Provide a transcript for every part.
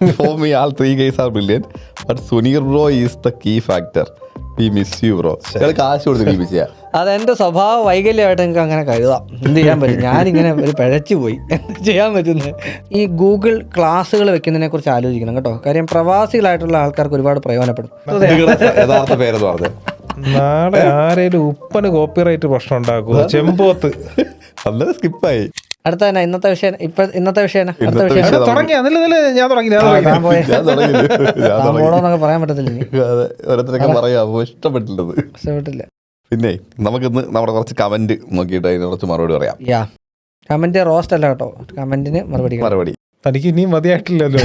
For me, all three guys are brilliant, but Sunir bro is the key factor. We miss you, bro. കാശ് കൊടുത്ത് ബിബിച്ച. അതെന്റെ സ്വഭാവ വൈകല്യമായിട്ട് നിങ്ങൾക്ക് അങ്ങനെ കരുതാം. എന്ത് ചെയ്യാൻ പറ്റും, ഞാനിങ്ങനെ ഒരു പിഴച്ചു പോയി. എന്ത് ചെയ്യാൻ പറ്റുന്നത്? ഈ ഗൂഗിൾ ക്ലാസ്സുകൾ വെക്കുന്നതിനെ കുറിച്ച് ആലോചിക്കണം കേട്ടോ. കാര്യം പ്രവാസികളായിട്ടുള്ള ആൾക്കാർക്ക് ഒരുപാട് പ്രയോജനപ്പെടും. യഥാർത്ഥ പേരെന്ന് പറഞ്ഞത് നാളെ ആരേലും ഉപ്പന് കോപ്പിറൈറ്റ് പ്രശ്നം ഉണ്ടാക്കുമോ? ചെമ്പോത്ത് അന്നേരം സ്കിപ്പായി. അടുത്ത തന്നെ ഇന്നത്തെ വിഷയം. ഇന്നത്തെ വിഷയം അടുത്ത വിഷയം തുടങ്ങി. ഞാൻ തുടങ്ങി പോണോന്നൊക്കെ പറയാൻ പറ്റത്തില്ല. ഓരോരുത്തരൊക്കെ പറയാമോ ഇഷ്ടപ്പെട്ടില്ല. പിന്നെ നമുക്കിന്ന് നമ്മുടെ കുറച്ച് കമന്റ് നോക്കിയിട്ട് അതിന് കുറച്ച് മറുപടി പറയാം. കമന്റ് റോസ്റ്റ് അല്ല കേട്ടോ, കമന്റിന് മറുപടി. തനിക്ക് ഇനിയും മതിയായിട്ടില്ലല്ലോ.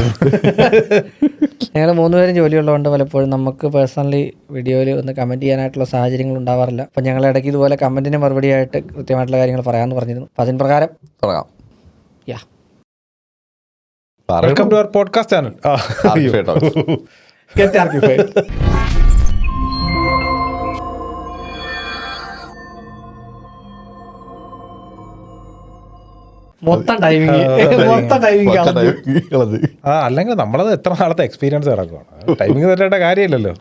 ഞങ്ങൾ 3 പേരും ജോലിയുള്ളതുകൊണ്ട് പലപ്പോഴും നമുക്ക് പേഴ്സണലി വീഡിയോയിൽ ഒന്ന് കമൻറ്റ് ചെയ്യാനായിട്ടുള്ള സാഹചര്യങ്ങൾ ഉണ്ടാവാറില്ല. അപ്പം ഞങ്ങൾ ഇടയ്ക്ക് ഇതുപോലെ കമൻറ്റിന് മറുപടിയായിട്ട് കൃത്യമായിട്ടുള്ള കാര്യങ്ങൾ പറയാമെന്ന് പറഞ്ഞിരുന്നു. അപ്പം അതിന് പ്രകാരം തുടങ്ങാം. Welcome to our podcast channel. Get Archified. മൊത്തം ടൈമിങ് അല്ലെങ്കിൽ നമ്മളത് എത്ര നാളത്തെ എക്സ്പീരിയൻസ് കിടക്കുവാണ്. ടൈമിങ് തരേണ്ട കാര്യമില്ലല്ലോ.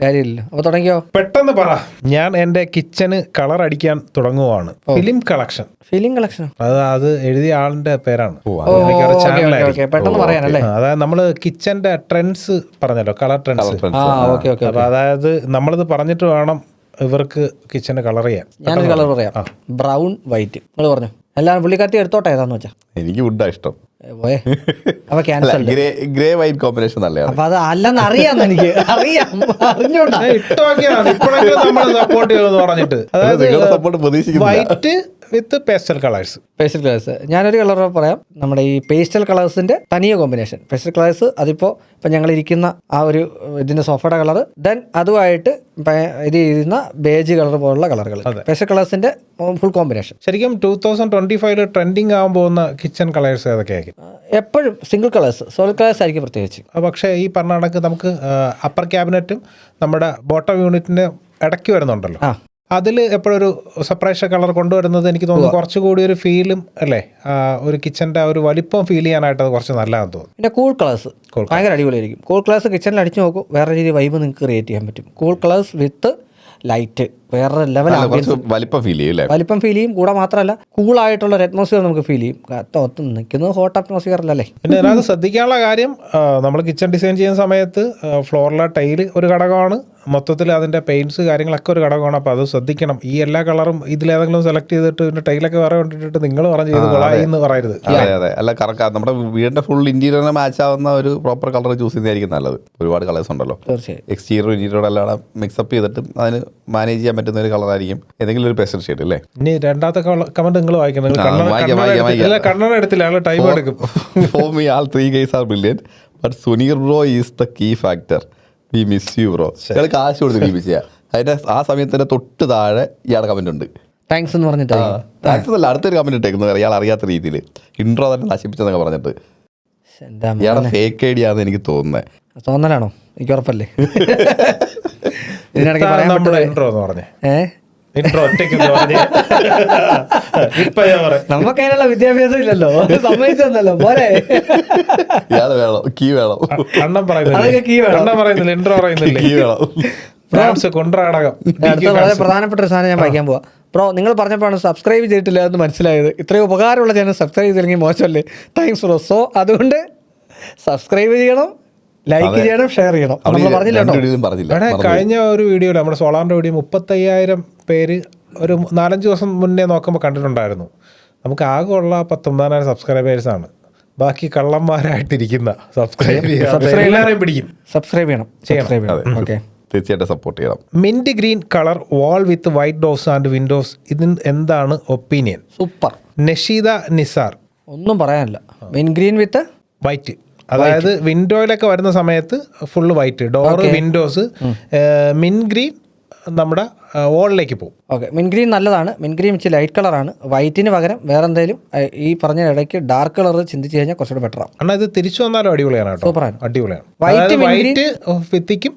അപ്പൊ തുടങ്ങിയോ? പെട്ടെന്ന് പറ. ഞാൻ എന്റെ കിച്ചന് കളർ അടിക്കാൻ തുടങ്ങുവാണ്. Film collection. അത് എഴുതിയ ആളിന്റെ പേരാണ്. പെട്ടെന്ന് പറയാനല്ലേ. അതായത് നമ്മള് കിച്ചന്റെ ട്രെൻഡ്സ് പറഞ്ഞല്ലോ, കളർ ട്രെൻഡ്സ്. അപ്പൊ അതായത് നമ്മളിത് പറഞ്ഞിട്ട് വേണം ഇവർക്ക് കിച്ചന് കളർ ചെയ്യാൻ. ഞാനൊരു കളർ പറയാം, ബ്രൗൺ വൈറ്റ്. നിങ്ങൾ പറഞ്ഞു. എല്ലാവരും പുള്ളിക്കാട്ടി എടുത്തോട്ടെ ഏതാന്ന് വെച്ചാ. എനിക്ക് വുഡാ ഇഷ്ടം. അപ്പൊ ക്യാൻസൽ. ഗ്രേ വൈറ്റ് കോമ്പിനേഷൻ നല്ലതാണ്. അപ്പൊ അത് അല്ലെന്ന് അറിയാം, എനിക്ക് അറിഞ്ഞോണ്ടാ സപ്പോർട്ട് ചെയ്യുമെന്ന് പറഞ്ഞിട്ട്. വൈറ്റ് വിത്ത് പേസ്റ്റൽ കളേഴ്സ്. ഞാനൊരു കളർ പറയാം. നമ്മുടെ ഈ pastel കളേഴ്സിന്റെ Tania combination. Pastel colours അതിപ്പോ ഞങ്ങൾ ഇരിക്കുന്ന ആ ഒരു ഇതിന്റെ സോഫയുടെ കളർ, ദെൻ അതുമായിട്ട് ഇത് ചെയ്യുന്ന ബേജ് കളർ പോലുള്ള കളറുകൾ. പേസ്റ്റൽ കളേഴ്സിന്റെ ഫുൾ കോമ്പിനേഷൻ. ശരിക്കും 2025 ട്രെൻഡിങ് ആകാൻ പോകുന്ന കിച്ചൺ കളേഴ്സ് ഏതൊക്കെയായിരിക്കും? എപ്പോഴും സിംഗിൾ കളേഴ്സ്, സോളിഡ് കളേഴ്സ് ആയിരിക്കും പ്രത്യേകിച്ച്. പക്ഷേ ഈ പറഞ്ഞ കണക്ക് നമുക്ക് അപ്പർ ക്യാബിനറ്റും നമ്മുടെ ബോട്ടം യൂണിറ്റിന്റെ ഇടയ്ക്ക് വരുന്നുണ്ടല്ലോ, അതിൽ എപ്പോഴൊരു സെപ്പറേഷൻ കളർ കൊണ്ടുവരുന്നത് എനിക്ക് തോന്നുന്നു കുറച്ചുകൂടി ഒരു ഫീലും അല്ലേ, ഒരു കിച്ചന്റെ ഒരു വലിപ്പം ഫീൽ ചെയ്യാനായിട്ട് അത് കുറച്ച് നല്ലതാണെന്ന് തോന്നുന്നു. പിന്നെ കൂൾ കളേഴ്സ് ഭയങ്കര അടിപൊളിയായിരിക്കും. കൂൾ കളേഴ്സ് കിച്ചണിൽ അടിച്ചു നോക്കും, വേറെ രീതി വൈബ് നിങ്ങൾക്ക് ക്രിയേറ്റ് ചെയ്യാൻ പറ്റും. കൂൾ കളേഴ്സ് വിത്ത് ലൈറ്റ് വേറെ ലെവൽ വലിപ്പം ഫീൽ ചെയ്യും. കൂടെ മാത്രമല്ല കൂളായിട്ടുള്ള ഒരു അറ്റ്മോസ്ഫിയർ നമുക്ക് ഫീൽ ചെയ്യും. നിൽക്കുന്നത് ഹോട്ട് അറ്റ്മോസ്ഫിയർ അല്ലല്ലേ. പിന്നെ അതിനകത്ത് ശ്രദ്ധിക്കാനുള്ള കാര്യം, നമ്മൾ കിച്ചൺ ഡിസൈൻ ചെയ്യുന്ന സമയത്ത് ഫ്ലോറിലെ ടൈല് ഒരു ഘടകമാണ്, മൊത്തത്തിൽ അതിൻ്റെ പെയിൻറ്റ്സ് കാര്യങ്ങളൊക്കെ ഒരു ഘടകമാണ്. അപ്പോൾ അത് ശ്രദ്ധിക്കണം. ഈ എല്ലാ കളറും ഇതിലേതെങ്കിലും സെലക്ട് ചെയ്തിട്ട് ഇതിൻ്റെ ടൈലൊക്കെ വേറെ കൊണ്ടിട്ട് നിങ്ങൾ പറഞ്ഞ് ചെയ്ത് കൊളായി എന്ന് പറയരുത്. അതെ അല്ല, കറക്റ്റ് നമ്മുടെ വീടിന്റെ ഫുൾ ഇന്റീരിയറിന് മാച്ച് ആവുന്ന ഒരു പ്രോപ്പർ കളർ ചൂസ് ചെയ്യുന്നതായിരിക്കും നല്ലത്. ഒരുപാട് കളേഴ്സ് ഉണ്ടല്ലോ, എക്സ്റ്റീരിയർ ഇന്റീരിയർ എല്ലാം മിക്സപ്പ് ചെയ്തിട്ട് അതിന് മാനേജ് ചെയ്യാൻ പറ്റുന്ന ഒരു കളറായിരിക്കും ഏതെങ്കിലും ഒരു പേസ്റ്റൽ ഷെയ്ഡ് അല്ലേ. ഇനി രണ്ടാമത്തെ കമന്റ് നിങ്ങൾ വായിക്കണം. കണ്ണട എടുത്തില്ല, ടൈം എടുക്കും. For me, all three guys are brilliant, but Sunir bro is the key factor. We miss you, bro. ഇയാൾ കാശ് കൊടുത്ത് ബിബിച്ച. അതിന്റെ ആ സമയത്തിന്റെ തൊട്ട് താഴെ ഇയാളുടെ കമന്റ് ഉണ്ട്, താങ്ക്സ് എന്ന് പറഞ്ഞിട്ട്. താങ്ക്സ് അല്ല, അടുത്തൊരു കമന്റ് ഇട്ടേക്കുന്നത് ഇയാൾ അറിയാത്ത രീതിയിൽ ഇൻട്രോ തന്നെ നശിപ്പിച്ചെന്നൊക്കെ പറഞ്ഞിട്ട്. ഇയാളുടെ ഫേക്ക് ഐഡിയ ആണെന്ന് എനിക്ക് തോന്നുന്നത്. തോന്നലാണോ? എനിക്ക് ഉറപ്പല്ലേ. നമുക്ക് അതിനുള്ള വിദ്യാഭ്യാസം ഇല്ലല്ലോ, സമ്മതിച്ചല്ലോ പോരെ. വളരെ പ്രധാനപ്പെട്ട ഒരു സാധനം ഞാൻ വായിക്കാൻ പോവാ. ബ്രോ, നിങ്ങൾ പറഞ്ഞപ്പോഴാണ് സബ്സ്ക്രൈബ് ചെയ്തിട്ടില്ല എന്ന് മനസ്സിലായത്. ഇത്രയും ഉപകാരമുള്ള ചാനൽ സബ്സ്ക്രൈബ് ചെയ്തില്ലെങ്കിൽ മോശമല്ലേ? Thanks bro. സോ അതുകൊണ്ട് സബ്സ്ക്രൈബ് ചെയ്യണം, ലൈക്ക് ചെയ്യണം, ഷെയർ ചെയ്യണം. നമ്മൾ പറഞ്ഞില്ല. കഴിഞ്ഞ ഒരു വീഡിയോയിൽ നമ്മുടെ സോളാറിന്റെ വീഡിയോ 35,000 പേര് ഒരു 4-5 ദിവസം മുന്നേ നോക്കുമ്പോൾ കണ്ടിട്ടുണ്ടായിരുന്നു. നമുക്ക് ആകെ ഉള്ള 19,000 സബ്സ്ക്രൈബേഴ്സാണ്. ബാക്കി കള്ളന്മാരായിട്ടിരിക്കുന്ന സബ്സ്ക്രൈബ് പിടിക്കും. സബ്സ്ക്രൈബ് ചെയ്യണം. ഓക്കെ, തീർച്ചയായിട്ടും സപ്പോർട്ട് ചെയ്യണം. Mint green colour wall with white doors and Windows, ഇതിന് എന്താണ് ഒപ്പീനിയൻ? സൂപ്പർ. നഷീദ നിസാർ. ഒന്നും പറയാനില്ല. മിന്റ് ഗ്രീൻ വിത്ത് വൈറ്റ്, അതായത് വിൻഡോയിലൊക്കെ വരുന്ന സമയത്ത് ഫുള്ള് വൈറ്റ് ഡോറ്, വിൻഡോസ്. മിൻ ഗ്രീൻ നമ്മുടെ വോളിലേക്ക് പോകും. ഓക്കെ, മിൻ ഗ്രീൻ നല്ലതാണ്. മിൻ ഗ്രീൻ വെച്ച് ലൈറ്റ് കളറാണ്. വൈറ്റിന് പകരം വേറെ എന്തെങ്കിലും ഈ പറഞ്ഞ ഇടയ്ക്ക് ഡാർക്ക് കളർ ചിന്തിച്ച് കഴിഞ്ഞാൽ കുറച്ചുകൂടെ ബെറ്റർ ആവും. എന്നാൽ ഇത് തിരിച്ചു വന്നാലും അടിപൊളിയാണ് കേട്ടോ, സൂപ്പറാണ്, അടിപൊളിയാണ്. വൈറ്റ് ഭിത്തിക്കും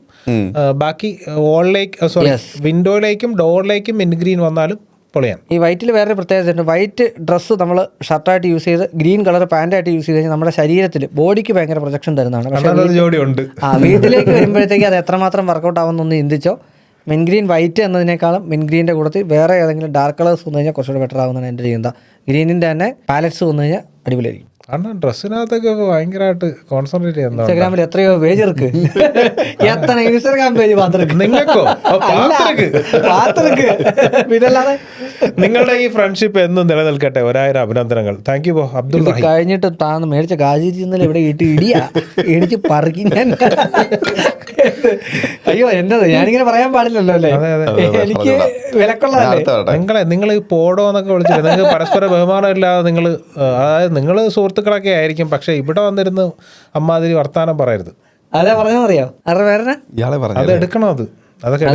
ബാക്കി വോളിലേക്ക്, സോറി, വിൻഡോയിലേക്കും ഡോറിലേക്കും മിൻ ഗ്രീൻ വന്നാലും പൊളിയാൻ. ഈ വൈറ്റിൽ വേറെ പ്രത്യേകത ഉണ്ട്. വൈറ്റ് ഡ്രസ്സ് നമ്മൾ ഷർട്ടായിട്ട് യൂസ് ചെയ്ത് ഗ്രീൻ കളർ പാൻറ്റായിട്ട് യൂസ് ചെയ്ത് കഴിഞ്ഞാൽ നമ്മുടെ ശരീരത്തിൽ ബോഡിക്ക് ഭയങ്കര പ്രൊജക്ഷൻ തരുന്നതാണ്. പക്ഷേ ജോഡിയുണ്ട്. വീട്ടിലേക്ക് വരുമ്പോഴത്തേക്ക് അത് എത്രമാത്രം വർക്കൗട്ട് ആവുമെന്നൊന്ന് ചിന്തിച്ചോ. മിൻ ഗ്രീൻ വൈറ്റ് എന്നതിനേക്കാളും മിൻ ഗ്രീൻ്റെ കൂട്ടത്തിൽ വേറെ ഏതെങ്കിലും ഡാർക്ക് കളേഴ്സ് വന്നു കഴിഞ്ഞാൽ കുറച്ചുകൂടി ബെറ്റർ ആവുന്നതാണ് എൻ്റെ ചിന്ത. ഗ്രീനിൻ്റെ തന്നെ പാലറ്റ്സ് വന്നു കഴിഞ്ഞാൽ അടിപൊളിയായിരിക്കും. കാരണം ഡ്രസ്സിനകത്തൊക്കെ ഭയങ്കരമായിട്ട് കോൺസെൻട്രേറ്റ് ചെയ്യുന്ന ഇൻസ്റ്റാഗ്രാമിൽ എത്രയോ പേജ് ഇருக்கு. എത്ര ഇൻസ്റ്റാഗ്രാം പേജ് നിങ്ങൾക്കോ പിന്നല്ലാതെ നിങ്ങളുടെ ഈ ഫ്രണ്ട്ഷിപ്പ് എന്നും നിലനിൽക്കട്ടെ. 1000 അഭിനന്ദനങ്ങൾ. Thank you Abdul. കഴിഞ്ഞിട്ട് താന്ന് മേടിച്ച കാശിരി ഇന്നലെ ഇവിടെ ഇടിച്ച് പറിക്കി ഞാൻ. അയ്യോ എന്നത് ഞാനിങ്ങനെ പറയാൻ പാടില്ലല്ലോ അല്ലേ, എനിക്ക് വിലക്കുള്ളതല്ലേ. നിങ്ങൾ ഈ പോടോ എന്നൊക്കെ വിളിച്ചിട്ട് നിങ്ങൾക്ക് പരസ്പര ബഹുമാനം ഇല്ലാതെ നിങ്ങൾ, അതായത് നിങ്ങൾ സുഹൃത്തുക്കളൊക്കെ ആയിരിക്കും, പക്ഷെ ഇവിടെ വന്നിരുന്ന് അമ്മാതിരി വർത്താനം പറയരുത്. അതെ പറഞ്ഞറിയോ അവരുടെ പേരനെ അത് എടുക്കണം. അതൊക്കെ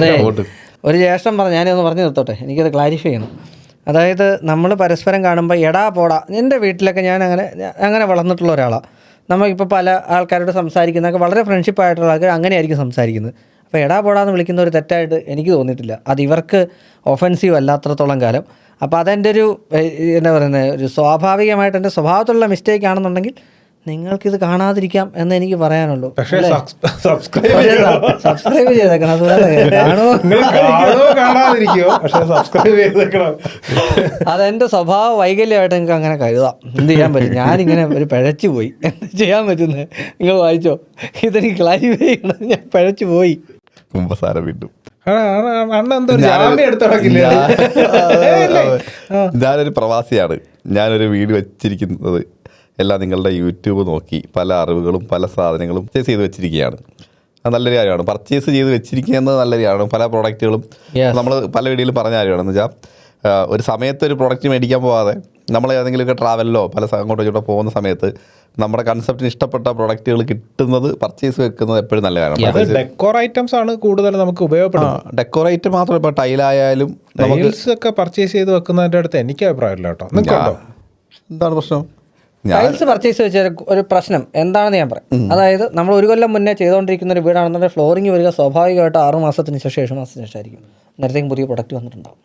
ഒരു ജ്യേഷ്ഠൻ പറഞ്ഞു, ഞാനൊന്ന് പറഞ്ഞു നിർത്തോട്ടെ, എനിക്കത് ക്ലാരിഫൈ ചെയ്യണം. അതായത് നമ്മൾ പരസ്പരം കാണുമ്പോൾ എടാ പോടാ. എൻ്റെ വീട്ടിലൊക്കെ ഞാൻ അങ്ങനെ വളർന്നിട്ടുള്ള ഒരാളാണ്. നമുക്കിപ്പോൾ പല ആൾക്കാരോട് സംസാരിക്കുന്നതൊക്കെ വളരെ ഫ്രണ്ട്ഷിപ്പ് ആയിട്ടുള്ള ആൾക്കാർ അങ്ങനെയായിരിക്കും സംസാരിക്കുന്നത്. അപ്പോൾ എടാ പോടാന്ന് വിളിക്കുന്ന ഒരു തെറ്റായിട്ട് എനിക്ക് തോന്നിയിട്ടില്ല. അത് ഇവർക്ക് ഒഫൻസീവ് അല്ലാത്രത്തോളം കാലം. അപ്പോൾ അതെൻ്റെ ഒരു എന്താ പറയുന്നത്, ഒരു സ്വാഭാവികമായിട്ട് എൻ്റെ സ്വഭാവത്തിലുള്ള മിസ്റ്റേക്ക് ആണെന്നുണ്ടെങ്കിൽ നിങ്ങൾക്കിത് കാണാതിരിക്കാം എന്ന് എനിക്ക് പറയാനുള്ളൂ. സബ്സ്ക്രൈബ് ചെയ്തേക്കണം. അതെൻ്റെ സ്വഭാവ വൈകല്യമായിട്ട് നിങ്ങൾക്ക് അങ്ങനെ കരുതാം. എന്ത് ചെയ്യാൻ പറ്റും, ഞാനിങ്ങനെ ഒരു പിഴച്ചു പോയി. എന്ത് ചെയ്യാൻ പറ്റുന്നത് നിങ്ങൾ വായിച്ചോ. ഇതെനിക്ക് ക്ലാരിഫൈ ചെയ്യണം, ഞാൻ പിഴച്ചു പോയി. ഞാനൊരു പ്രവാസിയാണ്. ഞാനൊരു വീട് വെച്ചിരിക്കുന്നത് എല്ലാം നിങ്ങളുടെ യൂട്യൂബ് നോക്കി പല അറിവുകളും പല സാധനങ്ങളും പർച്ചേസ് ചെയ്ത് വെച്ചിരിക്കുകയാണ്. അത് നല്ലൊരു കാര്യമാണ്. പർച്ചേസ് ചെയ്ത് വെച്ചിരിക്കുക എന്നത് നല്ലൊരു കാര്യമാണ്. പല പ്രോഡക്റ്റുകളും നമ്മൾ പല വീഡിയോയിലും പറഞ്ഞ കാര്യമാണെന്ന് വെച്ചാൽ, ഒരു സമയത്ത് ഒരു പ്രോഡക്റ്റ് മേടിക്കാൻ പോകാതെ നമ്മൾ ഏതെങ്കിലുമൊക്കെ ട്രാവലിലോ പല അങ്ങോട്ടും ഇങ്ങോട്ടോ പോകുന്ന സമയത്ത് നമ്മുടെ കൺസെപ്റ്റിന് ഇഷ്ടപ്പെട്ട പ്രോഡക്റ്റുകൾ കിട്ടുന്നത് പർച്ചേസ് വെക്കുന്നത് എപ്പോഴും നല്ല കാര്യമാണ്. ഡെക്കോർ ഐറ്റംസ് ആണ് കൂടുതൽ നമുക്ക് ഉപയോഗപ്പെടുന്നത്. ഡെക്കോർ ഐറ്റം മാത്രമല്ല, ഇപ്പോൾ ടൈലായാലും ഒക്കെ പർച്ചേസ് ചെയ്ത് വെക്കുന്നതിൻ്റെ അടുത്ത് എനിക്ക് അഭിപ്രായമില്ല കേട്ടോ. എന്താണ് പ്രശ്നം? ടൈൽസ് പർച്ചേസ് വെച്ച ഒരു പ്രശ്നം എന്താണെന്ന് ഞാൻ പറയാം. അതായത് നമ്മൾ ഒരു കൊല്ലം മുന്നേ ചെയ്തുകൊണ്ടിരിക്കുന്ന ഒരു വീടാണെന്നുണ്ടെങ്കിൽ ഫ്ലോറിങ് വരിക സ്വാഭാവികമായിട്ട് 6 മാസത്തിന് ശേഷം 7 മാസത്തിന് ശേഷമായിരിക്കും. നേരത്തേക്കും പുതിയ പ്രൊഡക്റ്റ് വന്നിട്ടുണ്ടാവും.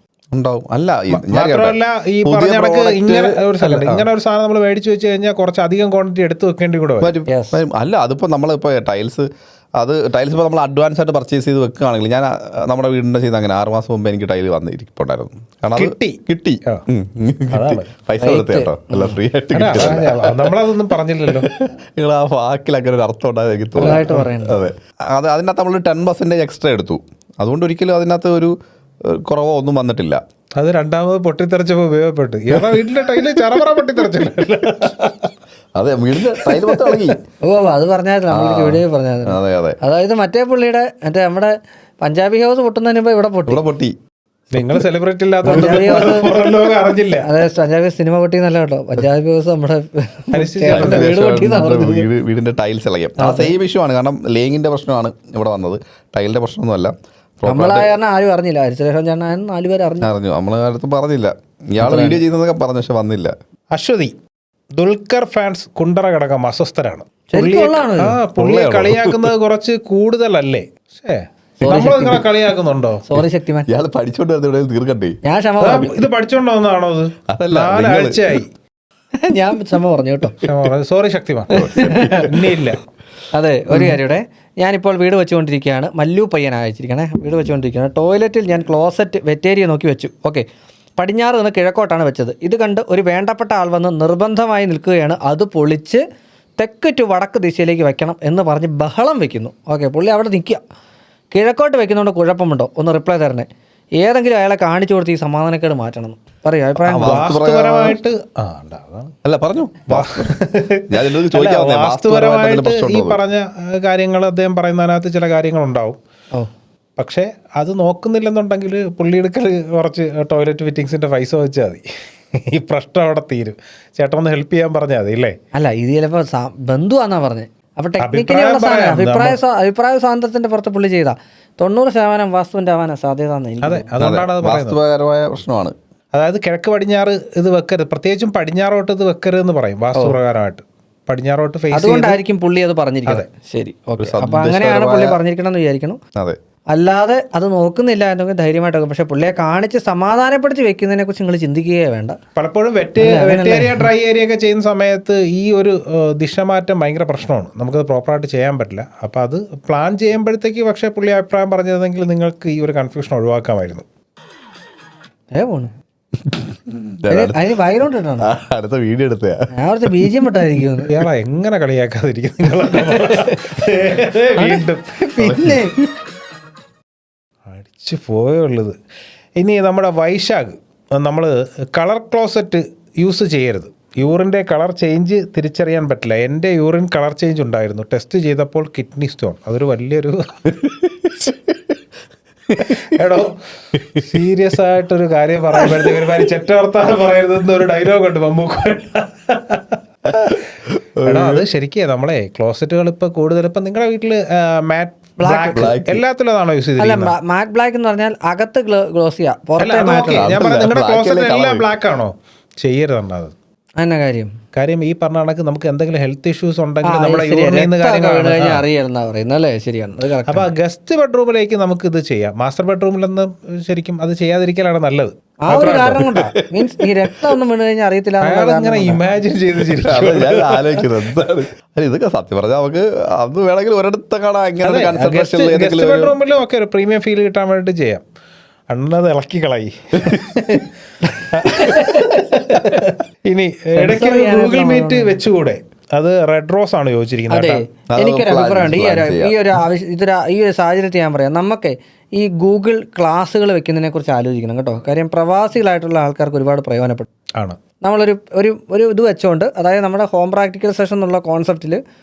അല്ല മാത്രമല്ല ഈ പറഞ്ഞ കണക്ക് ഇങ്ങനെ ഒരു സാധനം നമ്മൾ മേടിച്ചു വെച്ച് കഴിഞ്ഞാൽ കുറച്ച് അധികം ക്വാണ്ടിറ്റി എടുത്ത് വെക്കേണ്ടി കൂടെ വരും. അല്ല അതിപ്പോൾ നമ്മളിപ്പോൾ ടൈൽസ് ഇപ്പോൾ നമ്മൾ അഡ്വാൻസ് ആയിട്ട് പർച്ചേസ് ചെയ്ത് വെക്കുകയാണെങ്കിൽ, ഞാൻ നമ്മുടെ വീടിൻ്റെ ചെയ്ത് അങ്ങനെ 6 മാസം മുമ്പ് എനിക്ക് ടൈല് വന്നിരിപ്പുണ്ടായിരുന്നു. കാരണം അത് കിട്ടി പൈസ കൊടുത്ത കേട്ടോ, അല്ല ഫ്രീ ആയിട്ട്. നമ്മളതൊന്നും പറഞ്ഞില്ലല്ലോ. നിങ്ങൾ ആ വാക്കിൽ അങ്ങനെ ഒരു അർത്ഥം ഉണ്ടായത് എനിക്ക് തോന്നുന്നു. അതെ, അതിനകത്ത് നമ്മൾ 10% എക്സ്ട്രാ എടുത്തു. അതുകൊണ്ട് ഒരിക്കലും അതിനകത്ത് ഒരു കുറവോ ഒന്നും വന്നിട്ടില്ല. അത് രണ്ടാമത് പൊട്ടിത്തെറിച്ചപ്പോൾ ഉപയോഗപ്പെട്ടു. വീട്ടിലെ ടൈല് ചറപറ പൊട്ടിത്തെറിച്ചില്ല. അതെ, വീടിന്റെ ടൈല് മൊത്തം ഇളകി. അത് പറഞ്ഞായിരുന്നു നമ്മൾക്ക് വീഡിയോ പറഞ്ഞായിരുന്നു. അതായത് മറ്റേ പുള്ളിയുടെ നമ്മുടെ പഞ്ചാബി ഹൗസ് പൊട്ടുന്നതിന് മുമ്പ് ഇവിടെ പൊട്ടി. നിങ്ങൾ സെലിബ്രിറ്റി ഇല്ലാത്ത അറിഞ്ഞില്ല. അതെ, പഞ്ചാബി സിനിമ പൊട്ടി എന്നല്ല കേട്ടോ, പഞ്ചാബി ഹൗസ് നമ്മുടെ വീടിന്റെ ടൈൽസ് ഇളകിയ ആ സെയിം ഇഷ്യൂ ആണ്. കാരണം ലേയിങ്ങിന്റെ പ്രശ്നമാണ് ഇവിടെ വന്നത്, ടൈലിന്റെ പ്രശ്നമൊന്നുമല്ല. നമ്മളായിരുന്നു ആരും അറിഞ്ഞില്ല. ഹരിശേഷം 4 പേര് അറിഞ്ഞു. നമ്മളെ കാലത്ത് പറഞ്ഞില്ല. ഇയാൾ വീഡിയോ ചെയ്യുന്നതൊക്കെ പറഞ്ഞു, പക്ഷെ വന്നില്ല. അശ്വതി, ദുൽഖർ ഫാൻസ് കുണ്ടറ ഘടകം അസ്വസ്ഥരാണ്. പുള്ളിയെ കളിയാക്കുന്നത് കുറച്ച് കൂടുതലല്ലേ? നമ്മൾ നിങ്ങളെ കളിയാക്കുന്നുണ്ടോ? സോറി ശക്തിമാൻ, ഇയാൾ പഠിച്ചോണ്ട് തീർക്കണ്ടേ? ഞാൻ ക്ഷമ. ഇത് പഠിച്ചോണ്ട് വന്നതാണോ? അത് 4 ആഴ്ചയായി. ഞാൻ ക്ഷമ പറഞ്ഞു കേട്ടോ. സോറി ശക്തിമാൻ, ഇനിയില്ല. അതെ, ഒരു കാര്യം ഇവിടെ, ഞാനിപ്പോൾ വീട് വെച്ചുകൊണ്ടിരിക്കുകയാണ്. മല്ലു പയ്യൻ അയച്ചിരിക്കണേ. വീട് വെച്ചുകൊണ്ടിരിക്കുകയാണ്. ടോയ്ലറ്റിൽ ഞാൻ ക്ലോസറ്റ് വെറ്റേരിയ നോക്കി വെച്ചു. ഓക്കെ, പടിഞ്ഞാറ് നിന്ന് കിഴക്കോട്ടാണ് വെച്ചത്. ഇത് കണ്ട് ഒരു വേണ്ടപ്പെട്ട ആൾ വന്ന് നിർബന്ധമായി നിൽക്കുകയാണ് അത് പൊളിച്ച് തെക്ക് ടു വടക്ക് ദിശയിലേക്ക് വെക്കണം എന്ന് പറഞ്ഞ് ബഹളം വെക്കുന്നു. ഓക്കെ, പുള്ളി അവിടെ നിൽക്കുക. കിഴക്കോട്ട് വെക്കുന്നതുകൊണ്ട് കുഴപ്പമുണ്ടോ? ഒന്ന് റിപ്ലൈ തരണേ. ഏതെങ്കിലും അയാളെ കാണിച്ചു കൊടുത്ത് ഈ സമാധാനക്കേട് മാറ്റണം. പറയൂ അഭിപ്രായം. വാസ്തുപരമായിട്ട് ഈ പറഞ്ഞ കാര്യങ്ങൾ അദ്ദേഹം പറയുന്നതിനകത്ത് ചില കാര്യങ്ങളുണ്ടാവും. പക്ഷേ അത് നോക്കുന്നില്ലെന്നുണ്ടെങ്കിൽ പുള്ളിയെടുക്കൽ കുറച്ച് ടോയ്ലറ്റ് ഫിറ്റിങ്സിന്റെ പൈസ വെച്ചാൽ മതി. ഈ പ്രശ്നം അവിടെ തീരും. ചേട്ടൻ ഒന്ന് ഹെൽപ്പ് ചെയ്യാൻ പറഞ്ഞാൽ മതി. ഇല്ലേ? അല്ല, ഇത് ചിലപ്പോൾ ബന്ധുവാന്നാ പറഞ്ഞത്. അപ്പോൾ ടെക്നിക്കലി ഉള്ള സാധനം അഭിപ്രായ സ്വാതന്ത്ര്യത്തിന്റെ പുറത്ത് പുള്ളി ചെയ്താ 90% വാസ്തുവിന്റെ ആവാനാ സാധ്യത. വാസ്തുപരമായ പ്രശ്നമാണ്. അതായത് കിഴക്ക് പടിഞ്ഞാറ് ഇത് വെക്കരുത്, പ്രത്യേകിച്ചും പടിഞ്ഞാറോട്ട് ഇത് വെക്കരുത് എന്ന് പറയും വാസ്തുപ്രകാരമായിട്ട്. പടിഞ്ഞാറോട്ട് ഫേസ് അതുകൊണ്ടായിരിക്കും പുള്ളി അത് പറഞ്ഞിരിക്കുന്നത്. ശരി, ഓക്കെ. അപ്പൊ അങ്ങനെയാണ് പുള്ളി പറഞ്ഞിരിക്കണം എന്ന് വിചാരിക്കണം. അതെ, അല്ലാതെ അത് നോക്കുന്നില്ല എന്നെങ്കിൽ ധൈര്യമായിട്ടൊക്കെ. പക്ഷെ പുള്ളിയെ കാണിച്ച് സമാധാനപ്പെടുത്തി വെക്കുന്നതിനെ കുറിച്ച് നിങ്ങൾ ചിന്തിക്കുകയേ വേണ്ട. പലപ്പോഴും വെറ്റ് ഏരിയ ഡ്രൈ ഏരിയ ഒക്കെ ചെയ്യുന്ന സമയത്ത് ഈ ഒരു ദിശമാറ്റം ഭയങ്കര പ്രശ്നമാണ്. നമുക്കത് പ്രോപ്പറായിട്ട് ചെയ്യാൻ പറ്റില്ല. അപ്പോൾ അത് പ്ലാൻ ചെയ്യുമ്പോഴത്തേക്ക് പക്ഷേ പുള്ളി അഭിപ്രായം പറഞ്ഞതെങ്കിൽ നിങ്ങൾക്ക് ഈ ഒരു കൺഫ്യൂഷൻ ഒഴിവാക്കാമായിരുന്നു. പോണു അതിന് ബാക്ക്ഗ്രൗണ്ട് ഇട്ടാണ് അടുത്ത വീഡിയോ എടുത്തയാ. ഞാൻ കുറച്ച് ബീജിയം പെട്ടായിരിക്കും. ഇയാളെ എങ്ങനെ കളിയാക്കാതിരിക്കും വീണ്ടും പിന്നെ അടിച്ചു പോയുള്ളത്. ഇനി നമ്മുടെ വൈശാഖ്, നമ്മൾ കളർ ക്ലോസറ്റ് യൂസ് ചെയ്യരുത്. യൂറിൻ്റെ കളർ ചേഞ്ച് തിരിച്ചറിയാൻ പറ്റില്ല. എൻ്റെ യൂറിൻ കളർ ചേഞ്ച് ഉണ്ടായിരുന്നു, ടെസ്റ്റ് ചെയ്തപ്പോൾ കിഡ്നി സ്റ്റോൺ. അതൊരു വലിയൊരു എടോ സീരിയസ് ആയിട്ടൊരു കാര്യം പറയുമ്പോഴത്തേക്ക് ഒരു ചെറ്റ വർത്താനം പറയരുതെന്ന് ഒരു ഡയലോഗ് ഉണ്ട് മമ്മൂക്ക. എടാ അത് ശരിക്കും നമ്മളെ ക്ലോസറ്റുകൾ ഇപ്പൊ കൂടുതൽ ഇപ്പൊ നിങ്ങളുടെ വീട്ടില് മാറ്റ് ബ്ലാക്ക് എല്ലാത്തിലും അതാണോ യൂസ് ചെയ്തിരിക്കുന്നത്? മാറ്റ് ബ്ലാക്ക് എന്ന് പറഞ്ഞാൽ അകത്ത് ഗ്ലോസിയാ, പുറത്തെ മാറ്റ്. ഞാൻ പറഞ്ഞ നിങ്ങളുടെ ക്ലോസറ്റ് എല്ലാം ബ്ലാക്ക് ആണോ? ചെയ്യരുത് അത്. എന്നാ കാര്യം ഈ പറഞ്ഞ കണക്ക് നമുക്ക് എന്തെങ്കിലും ഹെൽത്ത് ഇഷ്യൂസ് ഉണ്ടെങ്കിൽ നമ്മുടെ അറിയാമെന്നാ പറയുന്നത് അല്ലേ? ശരിയാണ്. അപ്പൊ ഗസ്റ്റ് ബെഡ്റൂമിലേക്ക് നമുക്ക് ഇത് ചെയ്യാം. മാസ്റ്റർ ബെഡ്റൂമിലൊന്നും ശരിക്കും അത് ചെയ്യാതിരിക്കലാണ് നല്ലത്. ആ ഒരു കാരണം കൊണ്ടാ, മീൻസ് ഈ രക്തം ഒന്നും വീണ് കഴിഞ്ഞാൽ അറിയത്തില്ല. ഇങ്ങനെ ഇമാജിൻ ചെയ്ത് ഞാൻ ആലോചിക്കുന്നത് എന്താണ് ഇതൊക്കെ. സത്യം പറഞ്ഞാൽ നമുക്ക് അത് വേണമെങ്കിൽ ഒരിടത്ത് കാണാം. ഗസ്റ്റ് ബെഡ്റൂമിലും ഒക്കെ ഒരു പ്രീമിയം ഫീൽ കിട്ടാൻ വേണ്ടി ചെയ്യാം. അണ്ണത് ഇളക്കി കളയി. ഇനി ഇടയ്ക്ക് ഗൂഗിൾ മീറ്റ് വെച്ചുകൂടെ? അത് റെഡ് റോസ് ആണ് ചോദിച്ചിരിക്കുന്നത്. എനിക്കൊരു അഭിപ്രായമുണ്ട്. ഈ ഒരു സാഹചര്യത്തിൽ ഞാൻ പറയാം, നമുക്ക് ഈ ഗൂഗിൾ ക്ലാസ്സുകൾ വെക്കുന്നതിനെ കുറിച്ച് ആലോചിക്കണം കേട്ടോ. കാര്യം പ്രവാസികളായിട്ടുള്ള ആൾക്കാർക്ക് ഒരുപാട് പ്രയോജനപ്പെടും ആണ്. നമ്മളൊരു ഒരു ഇത് വെച്ചുകൊണ്ട്, അതായത് നമ്മുടെ ഹോം പ്രാക്ടിക്കൽ സെഷൻ എന്നുള്ള കോൺസെപ്റ്റിൽ